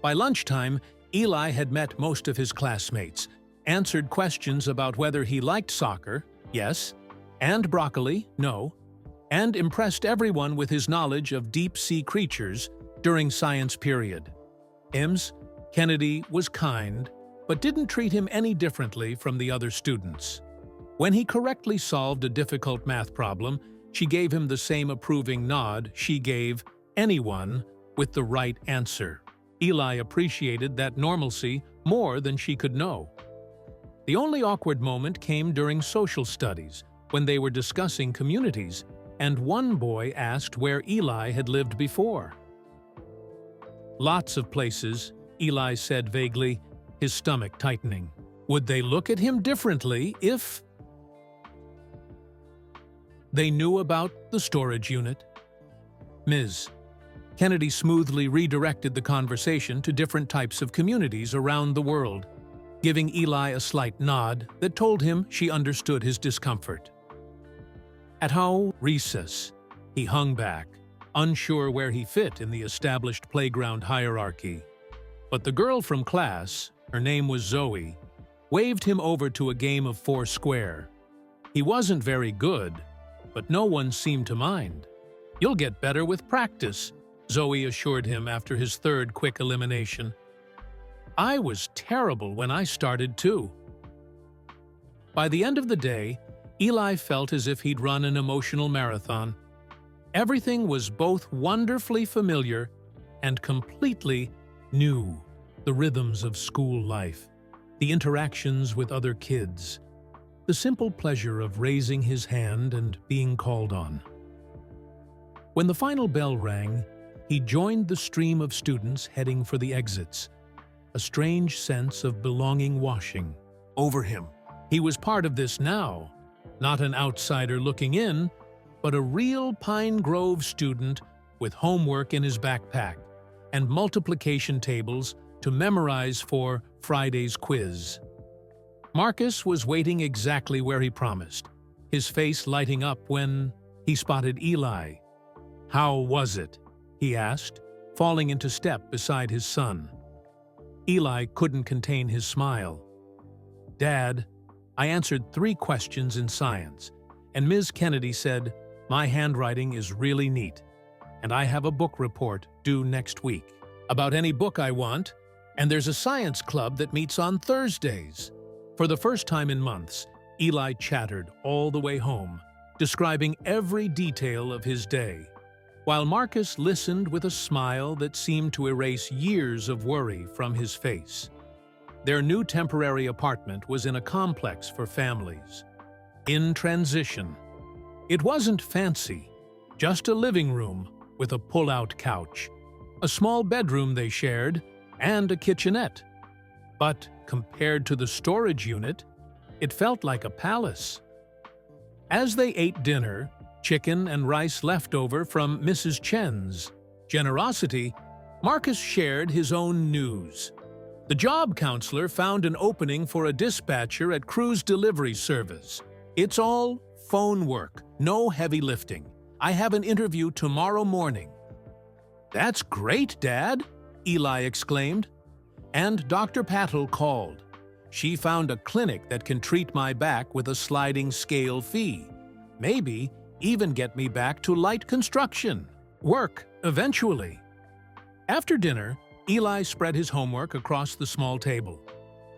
By lunchtime, Eli had met most of his classmates, answered questions about whether he liked soccer, yes, and broccoli, no, and impressed everyone with his knowledge of deep-sea creatures during science period. Ms. Kennedy was kind, but didn't treat him any differently from the other students. When he correctly solved a difficult math problem, she gave him the same approving nod she gave anyone with the right answer. Eli appreciated that normalcy more than she could know. The only awkward moment came during social studies, when they were discussing communities, and one boy asked where Eli had lived before. "Lots of places," Eli said vaguely, his stomach tightening. Would they look at him differently if they knew about the storage unit? Ms. Kennedy smoothly redirected the conversation to different types of communities around the world, giving Eli a slight nod that told him she understood his discomfort. At recess, he hung back, unsure where he fit in the established playground hierarchy. But the girl from class, her name was Zoe, waved him over to a game of Foursquare. He wasn't very good, but no one seemed to mind. "You'll get better with practice," Zoe assured him after his 3rd quick elimination. "I was terrible when I started too." By the end of the day, Eli felt as if he'd run an emotional marathon. Everything was both wonderfully familiar and completely new. The rhythms of school life, the interactions with other kids, the simple pleasure of raising his hand and being called on. When the final bell rang, he joined the stream of students heading for the exits, a strange sense of belonging washing over him. He was part of this now, not an outsider looking in, but a real Pine Grove student with homework in his backpack and multiplication tables to memorize for Friday's quiz. Marcus was waiting exactly where he promised, his face lighting up when he spotted Eli. "How was it?" he asked, falling into step beside his son. Eli couldn't contain his smile. "Dad, I answered 3 questions in science, and Ms. Kennedy said my handwriting is really neat, and I have a book report due next week about any book I want, and there's a science club that meets on Thursdays." For the first time in months, Eli chattered all the way home, describing every detail of his day, while Marcus listened with a smile that seemed to erase years of worry from his face. Their new temporary apartment was in a complex for families, in transition. It wasn't fancy, just a living room with a pull-out couch, a small bedroom they shared, and a kitchenette. But compared to the storage unit, it felt like a palace. As they ate dinner, chicken and rice leftover from Mrs. Chen's generosity, Marcus shared his own news. The job counselor found an opening for a dispatcher at Cruise Delivery Service. "It's all phone work, no heavy lifting. I have an interview tomorrow morning." "That's great, Dad!" Eli exclaimed. "And Dr. Patel called. She found a clinic that can treat my back with a sliding scale fee. Maybe even get me back to light construction work eventually." After dinner, Eli spread his homework across the small table.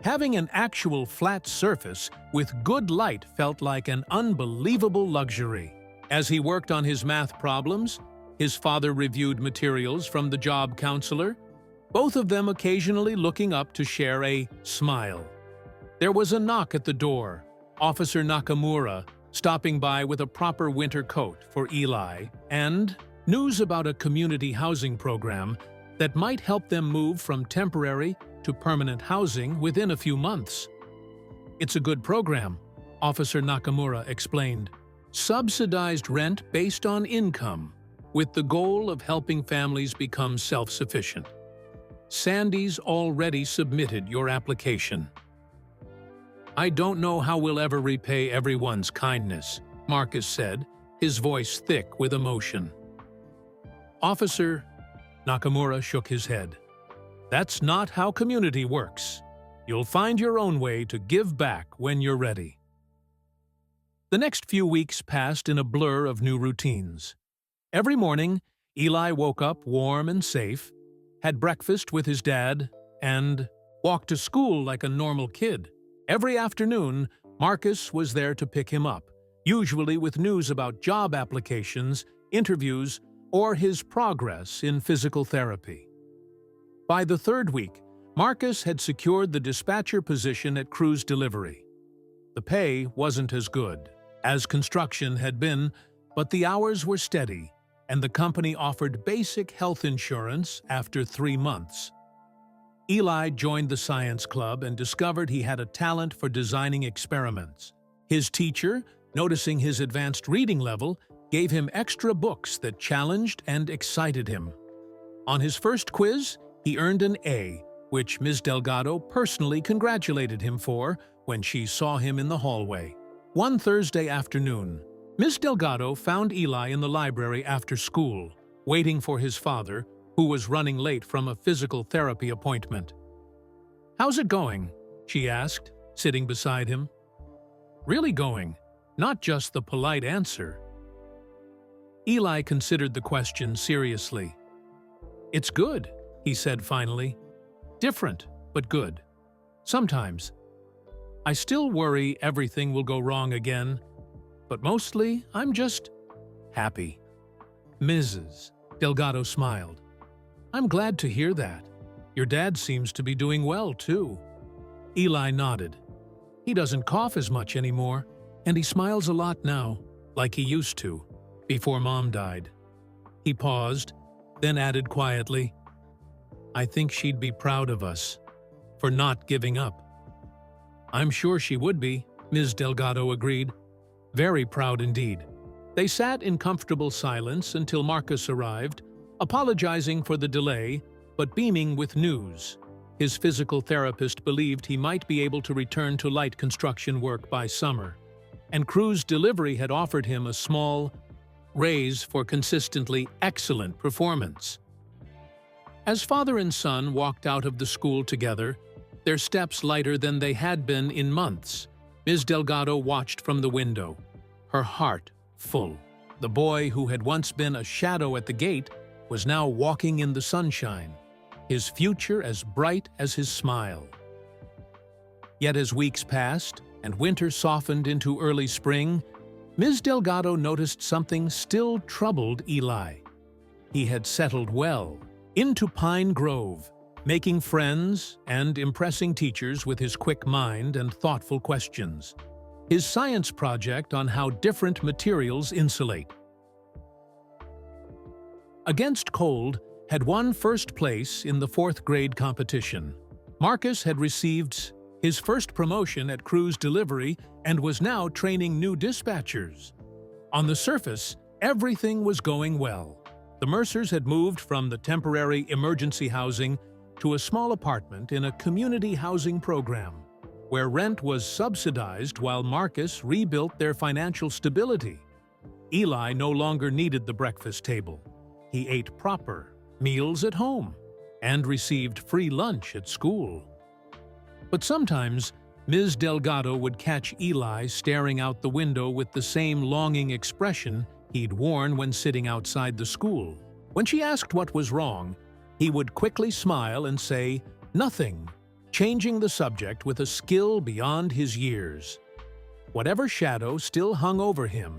Having an actual flat surface with good light felt like an unbelievable luxury. As he worked on his math problems, his father reviewed materials from the job counselor, both of them occasionally looking up to share a smile. There was a knock at the door, Officer Nakamura stopping by with a proper winter coat for Eli, and news about a community housing program that might help them move from temporary to permanent housing within a few months. "It's a good program," Officer Nakamura explained. "Subsidized rent based on income, with the goal of helping families become self-sufficient. Sandy's already submitted your application." "I don't know how we'll ever repay everyone's kindness," Marcus said, his voice thick with emotion. "Officer," Nakamura shook his head. "That's not how community works. You'll find your own way to give back when you're ready." The next few weeks passed in a blur of new routines. Every morning, Eli woke up warm and safe, had breakfast with his dad, and walked to school like a normal kid. Every afternoon, Marcus was there to pick him up, usually with news about job applications, interviews, or his progress in physical therapy. By the 3rd week, Marcus had secured the dispatcher position at Cruise Delivery. The pay wasn't as good as construction had been, but the hours were steady, and the company offered basic health insurance after 3 months. Eli joined the science club and discovered he had a talent for designing experiments. His teacher, noticing his advanced reading level, gave him extra books that challenged and excited him. On his first quiz, he earned an A, which Ms. Delgado personally congratulated him for when she saw him in the hallway. One Thursday afternoon, Ms. Delgado found Eli in the library after school, waiting for his father, who was running late from a physical therapy appointment. "How's it going?" she asked, sitting beside him. "Really going, not just the polite answer." Eli considered the question seriously. "It's good," he said finally. "Different, but good. Sometimes. I still worry everything will go wrong again, but mostly I'm just happy." Mrs. Delgado smiled. "I'm glad to hear that. Your dad seems to be doing well, too." Eli nodded. "He doesn't cough as much anymore, and he smiles a lot now, like he used to, before Mom died." He paused, then added quietly, "I think she'd be proud of us for not giving up." "I'm sure she would be," Ms. Delgado agreed. "Very proud indeed." They sat in comfortable silence until Marcus arrived, apologizing for the delay, but beaming with news. His physical therapist believed he might be able to return to light construction work by summer, and Cruz Delivery had offered him a small raise for consistently excellent performance. As father and son walked out of the school together, their steps lighter than they had been in months, Ms. Delgado watched from the window, her heart full. The boy who had once been a shadow at the gate was now walking in the sunshine, his future as bright as his smile. Yet as weeks passed and winter softened into early spring, Ms. Delgado noticed something still troubled Eli. He had settled well into Pine Grove, making friends and impressing teachers with his quick mind and thoughtful questions. His science project on how different materials insulate against cold had won first place in the 4th grade competition. Marcus had received his first promotion at Cruz Delivery and was now training new dispatchers. On the surface, everything was going well. The Mercers had moved from the temporary emergency housing to a small apartment in a community housing program, where rent was subsidized while Marcus rebuilt their financial stability. Eli no longer needed the breakfast table. He ate proper meals at home and received free lunch at school. But sometimes, Ms. Delgado would catch Eli staring out the window with the same longing expression he'd worn when sitting outside the school. When she asked what was wrong, he would quickly smile and say, "Nothing," changing the subject with a skill beyond his years. Whatever shadow still hung over him,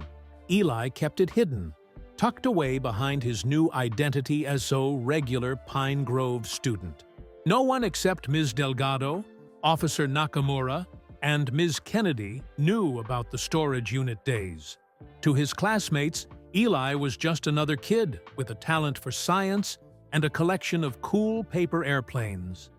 Eli kept it hidden, tucked away behind his new identity as so regular Pine Grove student. No one except Ms. Delgado, Officer Nakamura, and Ms. Kennedy knew about the storage unit days. To his classmates, Eli was just another kid with a talent for science and a collection of cool paper airplanes.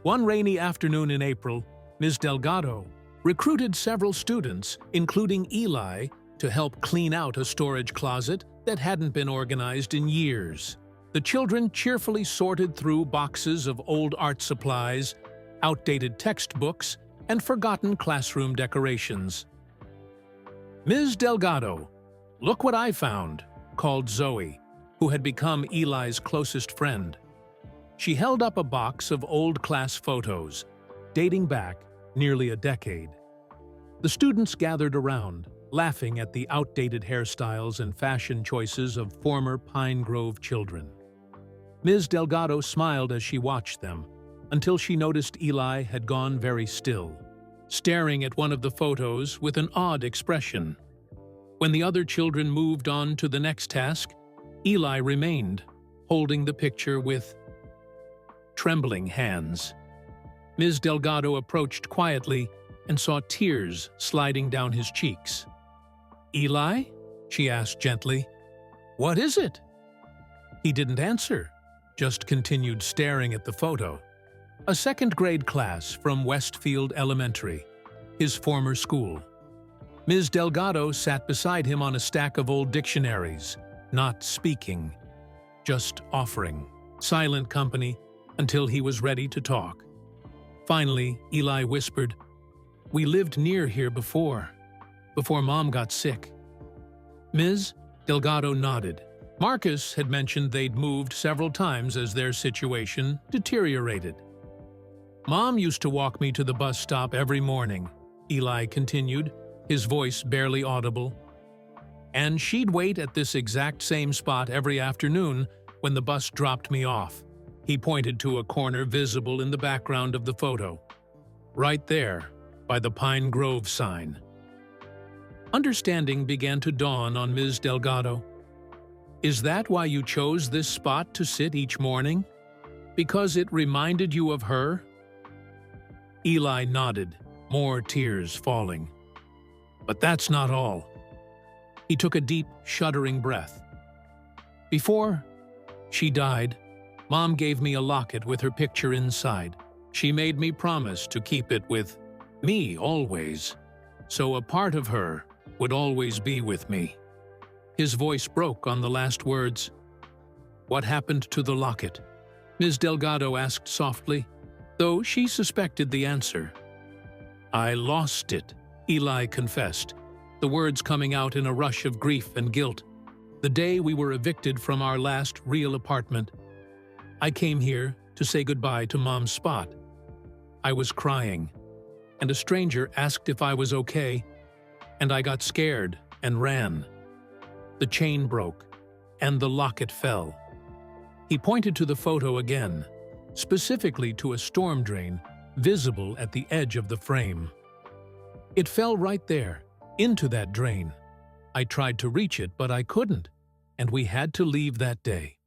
One rainy afternoon in April, Ms. Delgado recruited several students, including Eli, to help clean out a storage closet that hadn't been organized in years. The children cheerfully sorted through boxes of old art supplies, outdated textbooks, and forgotten classroom decorations. "Ms. Delgado, look what I found," called Zoe, who had become Eli's closest friend. She held up a box of old class photos, dating back nearly a decade. The students gathered around, laughing at the outdated hairstyles and fashion choices of former Pine Grove children. Ms. Delgado smiled as she watched them, until she noticed Eli had gone very still, staring at one of the photos with an odd expression. When the other children moved on to the next task, Eli remained, holding the picture with trembling hands. Ms. Delgado approached quietly and saw tears sliding down his cheeks. "Eli?" she asked gently. "What is it?" He didn't answer, just continued staring at the photo. A 2nd grade class from Westfield Elementary, his former school. Ms. Delgado sat beside him on a stack of old dictionaries, not speaking, just offering silent company until he was ready to talk. Finally, Eli whispered, "We lived near here before Mom got sick." Ms. Delgado nodded. Marcus had mentioned they'd moved several times as their situation deteriorated. "Mom used to walk me to the bus stop every morning," Eli continued, his voice barely audible. "And she'd wait at this exact same spot every afternoon when the bus dropped me off." He pointed to a corner visible in the background of the photo. "Right there, by the Pine Grove sign. Understanding began to dawn on Ms. Delgado. Is that why you chose this spot to sit each morning? Because it reminded you of her? Eli nodded, more tears falling. But that's not all. He took a deep, shuddering breath. Before she died, Mom gave me a locket with her picture inside. She made me promise to keep it with me always, so a part of her would always be with me. His voice broke on the last words. What happened to the locket? Ms. Delgado asked softly, though she suspected the answer. I lost it, Eli confessed, the words coming out in a rush of grief and guilt. The day we were evicted from our last real apartment, I came here to say goodbye to Mom's spot. I was crying, and a stranger asked if I was okay, and I got scared and ran. The chain broke, and the locket fell. He pointed to the photo again, specifically to a storm drain visible at the edge of the frame. It fell right there, into that drain. I tried to reach it, but I couldn't, and we had to leave that day.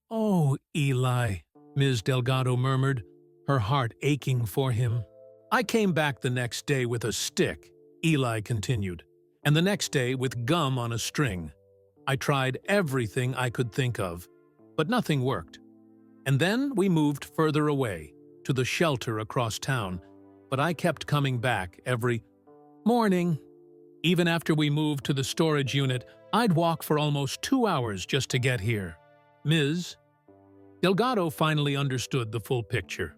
Oh, Eli, Ms. Delgado murmured, her heart aching for him. I came back the next day with a stick, Eli continued, and the next day with gum on a string. I tried everything I could think of, but nothing worked. And then we moved further away, to the shelter across town, but I kept coming back every morning. Even after we moved to the storage unit, I'd walk for almost 2 hours just to get here. Ms. Delgado finally understood the full picture.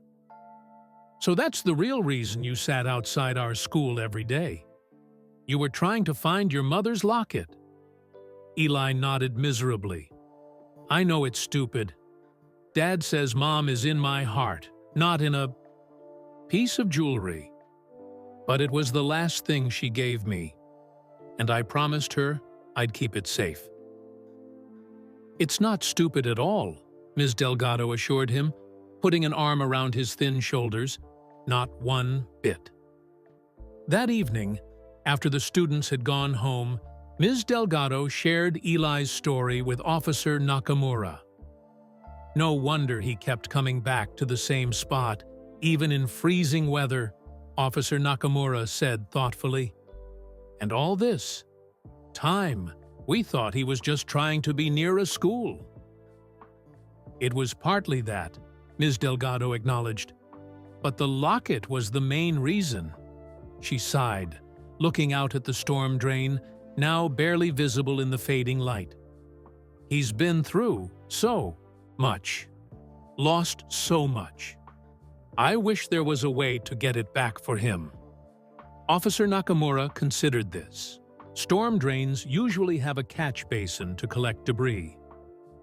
So that's the real reason you sat outside our school every day. You were trying to find your mother's locket. Eli nodded miserably. I know it's stupid. Dad says Mom is in my heart, not in a piece of jewelry. But it was the last thing she gave me, and I promised her I'd keep it safe. It's not stupid at all, Ms. Delgado assured him, putting an arm around his thin shoulders. Not one bit. That evening, after the students had gone home, Ms. Delgado shared Eli's story with Officer Nakamura. No wonder he kept coming back to the same spot, even in freezing weather, Officer Nakamura said thoughtfully. And all this time, we thought he was just trying to be near a school. It was partly that, Ms. Delgado acknowledged. But the locket was the main reason. She sighed, looking out at the storm drain, now barely visible in the fading light. He's been through so much, lost so much. I wish there was a way to get it back for him. Officer Nakamura considered this. Storm drains usually have a catch basin to collect debris.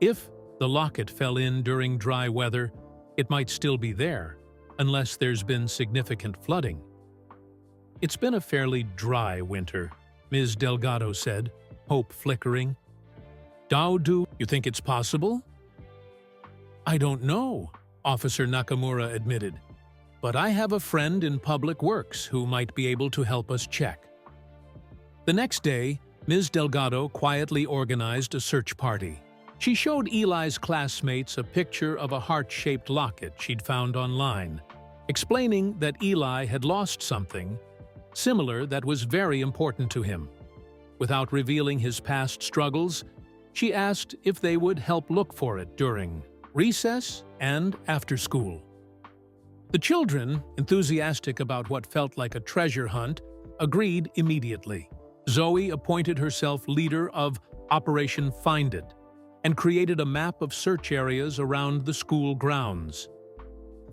If the locket fell in during dry weather, it might still be there, unless there's been significant flooding. It's been a fairly dry winter, Ms. Delgado said, hope flickering. Do you think it's possible? I don't know, Officer Nakamura admitted, but I have a friend in Public Works who might be able to help us check. The next day, Ms. Delgado quietly organized a search party. She showed Eli's classmates a picture of a heart-shaped locket she'd found online, explaining that Eli had lost something similar that was very important to him. Without revealing his past struggles, she asked if they would help look for it during recess and after school. The children, enthusiastic about what felt like a treasure hunt, agreed immediately. Zoe appointed herself leader of Operation Find It and created a map of search areas around the school grounds.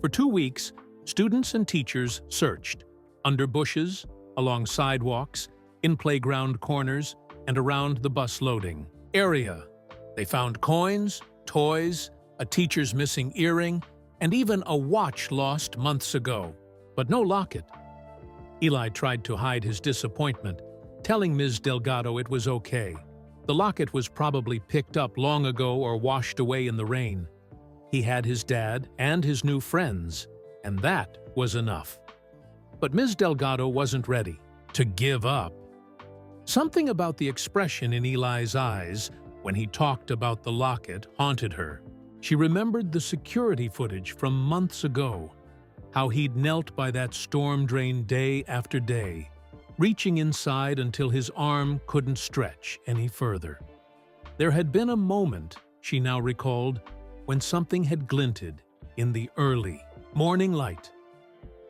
For 2 weeks, students and teachers searched under bushes, along sidewalks, in playground corners, and around the bus loading area. They found coins, toys, a teacher's missing earring, and even a watch lost months ago, but no locket. Eli tried to hide his disappointment, telling Ms. Delgado it was okay. The locket was probably picked up long ago or washed away in the rain. He had his dad and his new friends, and that was enough. But Ms. Delgado wasn't ready to give up. Something about the expression in Eli's eyes when he talked about the locket haunted her. She remembered the security footage from months ago, how he'd knelt by that storm drain day after day, reaching inside until his arm couldn't stretch any further. There had been a moment, she now recalled, when something had glinted in the early morning light.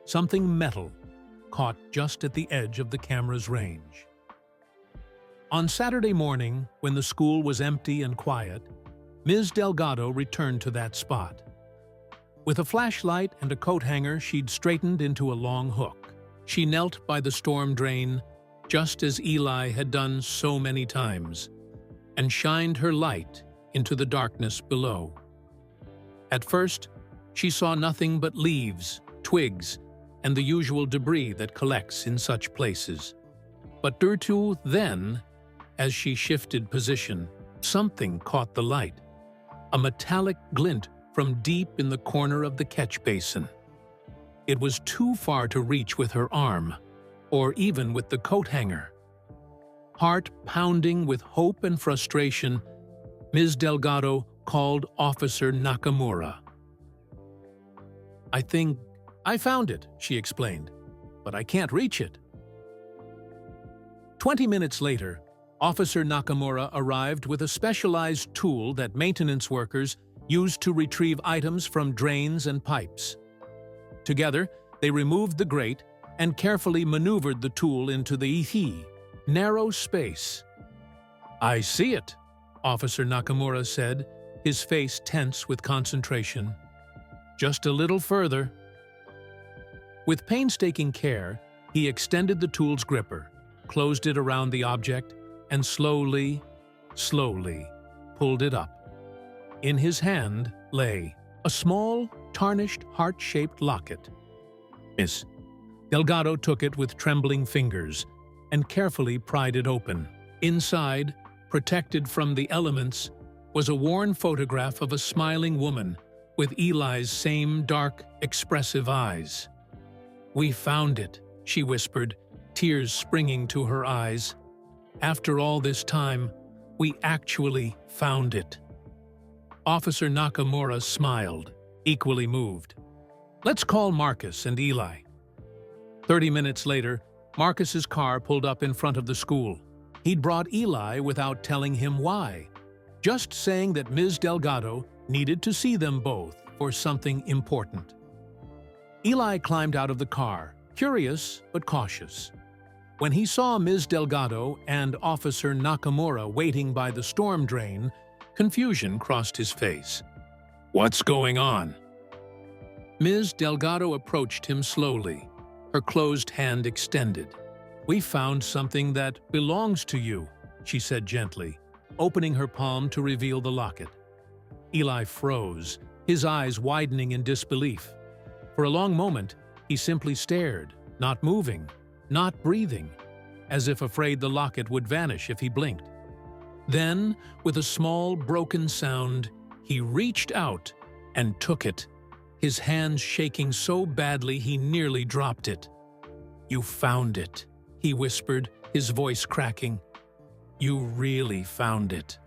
Something metal caught just at the edge of the camera's range. On Saturday morning, when the school was empty and quiet, Ms. Delgado returned to that spot. With a flashlight and a coat hanger she'd straightened into a long hook, she knelt by the storm drain, just as Eli had done so many times, and shined her light into the darkness below. At first, she saw nothing but leaves, twigs, and the usual debris that collects in such places. But then, as she shifted position, something caught the light, a metallic glint from deep in the corner of the catch basin. It was too far to reach with her arm, or even with the coat hanger. Heart pounding with hope and frustration, Ms. Delgado called Officer Nakamura. "I think I found it," she explained, "but I can't reach it." 20 minutes later, Officer Nakamura arrived with a specialized tool that maintenance workers used to retrieve items from drains and pipes. Together, they removed the grate and carefully maneuvered the tool into the narrow space. "I see it," Officer Nakamura said, his face tense with concentration. "Just a little further." With painstaking care, he extended the tool's gripper, closed it around the object, and slowly pulled it up. In his hand lay a small, tarnished, heart-shaped locket. Miss Delgado took it with trembling fingers and carefully pried it open. Inside, protected from the elements, was a worn photograph of a smiling woman with Eli's same dark, expressive eyes. "We found it," she whispered, tears springing to her eyes. "After all this time, we actually found it." Officer Nakamura smiled, equally moved. "Let's call Marcus and Eli." 30 minutes later, Marcus's car pulled up in front of the school. He'd brought Eli without telling him why, just saying that Ms. Delgado needed to see them both for something important. Eli climbed out of the car, curious but cautious. When he saw Ms. Delgado and Officer Nakamura waiting by the storm drain, confusion crossed his face. "What's going on?" Ms. Delgado approached him slowly, her closed hand extended. "We found something that belongs to you," she said gently, opening her palm to reveal the locket. Eli froze, his eyes widening in disbelief. For a long moment, he simply stared, not moving, not breathing, as if afraid the locket would vanish if he blinked. Then, with a small, broken sound, he reached out and took it, his hands shaking so badly he nearly dropped it. "You found it," he whispered, his voice cracking. "You really found it."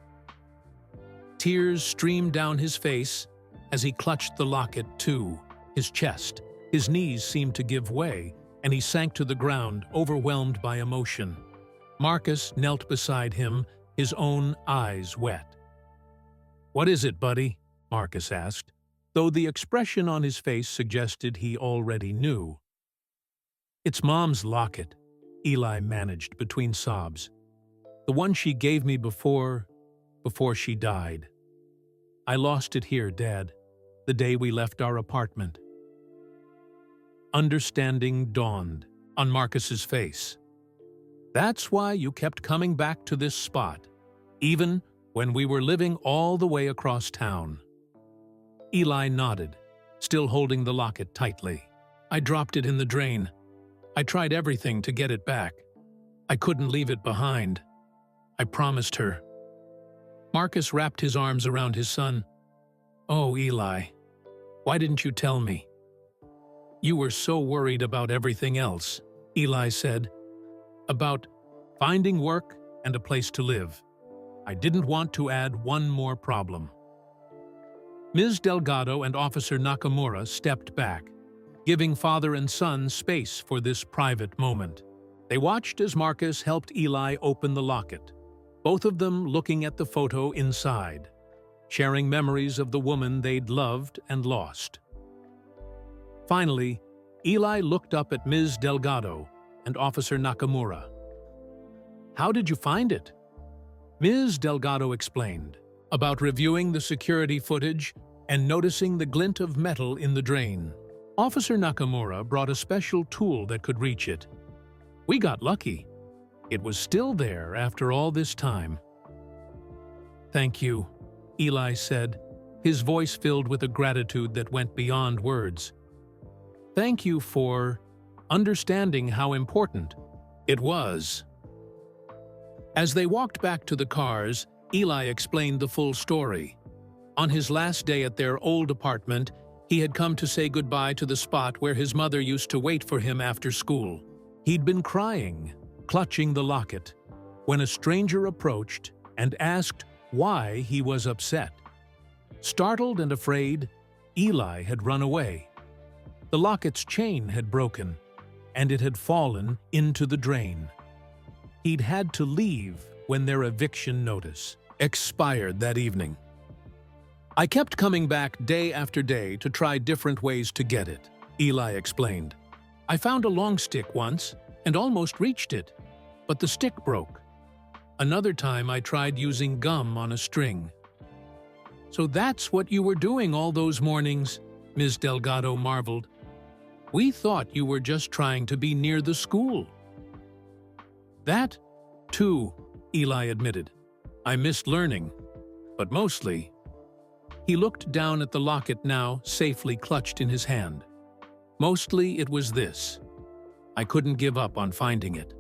Tears streamed down his face as he clutched the locket too, his chest. His knees seemed to give way, and he sank to the ground, overwhelmed by emotion. Marcus knelt beside him, his own eyes wet. "What is it, buddy?" Marcus asked, though the expression on his face suggested he already knew. "It's Mom's locket," Eli managed between sobs. "The one she gave me before she died. I lost it here, Dad, the day we left our apartment." Understanding dawned on Marcus's face. "That's why you kept coming back to this spot, even when we were living all the way across town." Eli nodded, still holding the locket tightly. "I dropped it in the drain. I tried everything to get it back. I couldn't leave it behind. I promised her." Marcus wrapped his arms around his son. "Oh, Eli, why didn't you tell me?" You were so worried about everything else, Eli said. About finding work and a place to live. I didn't want to add one more problem. Ms. Delgado and Officer Nakamura stepped back, giving father and son space for this private moment. They watched as Marcus helped Eli open the locket, both of them looking at the photo inside, sharing memories of the woman they'd loved and lost. Finally, Eli looked up at Ms. Delgado and Officer Nakamura. "How did you find it?" Ms. Delgado explained about reviewing the security footage and noticing the glint of metal in the drain. Officer Nakamura brought a special tool that could reach it. "We got lucky. It was still there after all this time." "Thank you," Eli said, his voice filled with a gratitude that went beyond words. "Thank you for understanding how important it was." As they walked back to the cars, Eli explained the full story. On his last day at their old apartment, he had come to say goodbye to the spot where his mother used to wait for him after school. He'd been crying, clutching the locket, when a stranger approached and asked why he was upset. Startled and afraid, Eli had run away. The locket's chain had broken, and it had fallen into the drain. He'd had to leave when their eviction notice expired that evening. "I kept coming back day after day to try different ways to get it," Eli explained. "I found a long stick once and almost reached it, but the stick broke. Another time I tried using gum on a string." "So that's what you were doing all those mornings," Ms. Delgado marveled. "We thought you were just trying to be near the school." "That, too," Eli admitted. "I missed learning, but mostly—" He looked down at the locket now safely clutched in his hand. "Mostly it was this. I couldn't give up on finding it."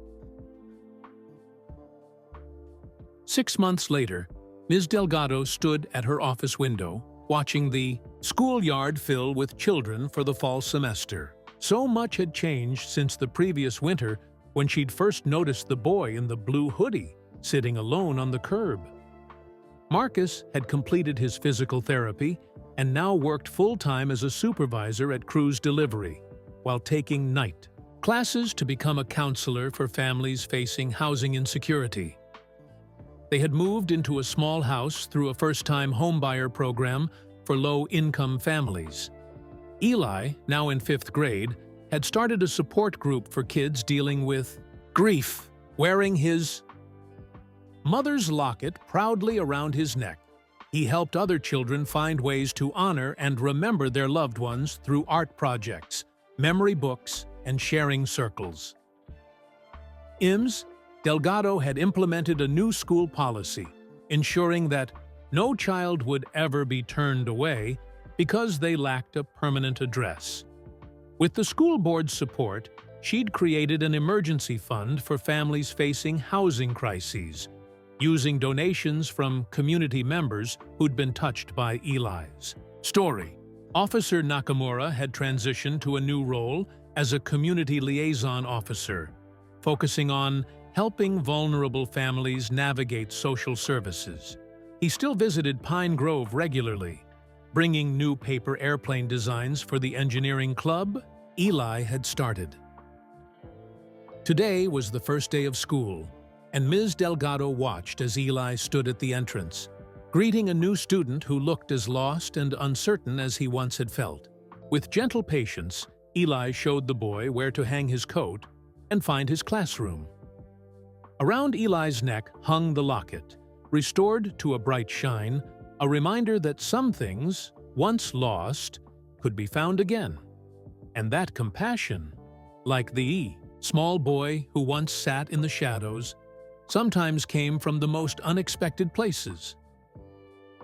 6 months later, Ms. Delgado stood at her office window, watching the schoolyard fill with children for the fall semester. So much had changed since the previous winter when she'd first noticed the boy in the blue hoodie sitting alone on the curb. Marcus had completed his physical therapy and now worked full-time as a supervisor at Cruise Delivery, while taking night classes to become a counselor for families facing housing insecurity. They had moved into a small house through a first-time homebuyer program for low-income families. Eli, now in 5th grade, had started a support group for kids dealing with grief, wearing his mother's locket proudly around his neck. He helped other children find ways to honor and remember their loved ones through art projects, memory books, and sharing circles. Ms. Delgado had implemented a new school policy, ensuring that no child would ever be turned away because they lacked a permanent address. With the school board's support, she'd created an emergency fund for families facing housing crises, using donations from community members who'd been touched by Eli's story. Officer Nakamura had transitioned to a new role as a community liaison officer, focusing on helping vulnerable families navigate social services. He still visited Pine Grove regularly, bringing new paper airplane designs for the engineering club Eli had started. Today was the first day of school, and Ms. Delgado watched as Eli stood at the entrance, greeting a new student who looked as lost and uncertain as he once had felt. With gentle patience, Eli showed the boy where to hang his coat and find his classroom. Around Eli's neck hung the locket, restored to a bright shine, a reminder that some things, once lost, could be found again. And that compassion, like the small boy who once sat in the shadows, sometimes came from the most unexpected places.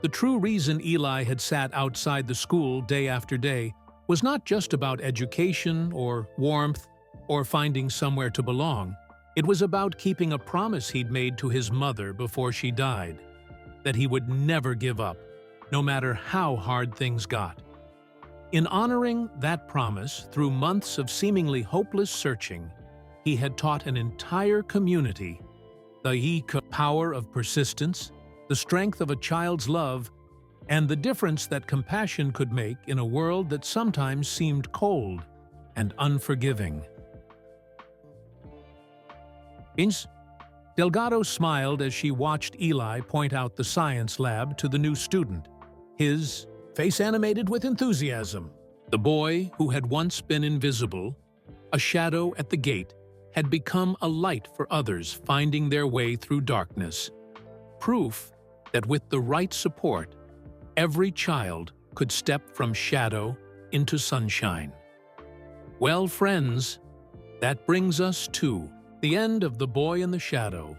The true reason Eli had sat outside the school day after day was not just about education or warmth or finding somewhere to belong. It was about keeping a promise he'd made to his mother before she died, that he would never give up, no matter how hard things got. In honoring that promise through months of seemingly hopeless searching, he had taught an entire community the power of persistence, the strength of a child's love, and the difference that compassion could make in a world that sometimes seemed cold and unforgiving. Delgado smiled as she watched Eli point out the science lab to the new student, his face animated with enthusiasm. The boy, who had once been invisible, a shadow at the gate, had become a light for others finding their way through darkness. Proof that with the right support, every child could step from shadow into sunshine. Well, friends, that brings us to the end of The Boy in the Shadow.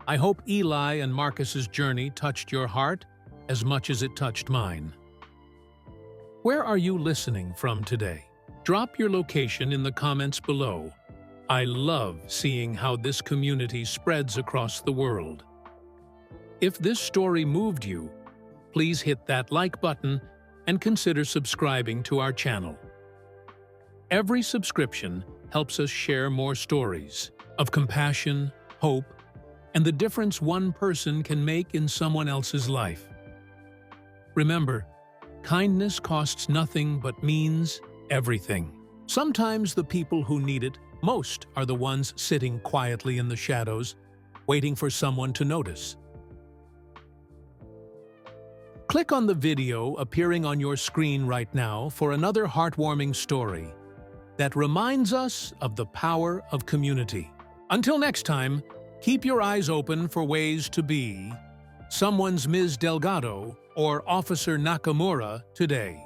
I hope Eli and Marcus's journey touched your heart as much as it touched mine. Where are you listening from today? Drop your location in the comments below. I love seeing how this community spreads across the world. If this story moved you, please hit that like button and consider subscribing to our channel. Every subscription helps us share more stories of compassion, hope, and the difference one person can make in someone else's life. Remember, kindness costs nothing but means everything. Sometimes the people who need it most are the ones sitting quietly in the shadows, waiting for someone to notice. Click on the video appearing on your screen right now for another heartwarming story that reminds us of the power of community. Until next time, keep your eyes open for ways to be someone's Ms. Delgado or Officer Nakamura today.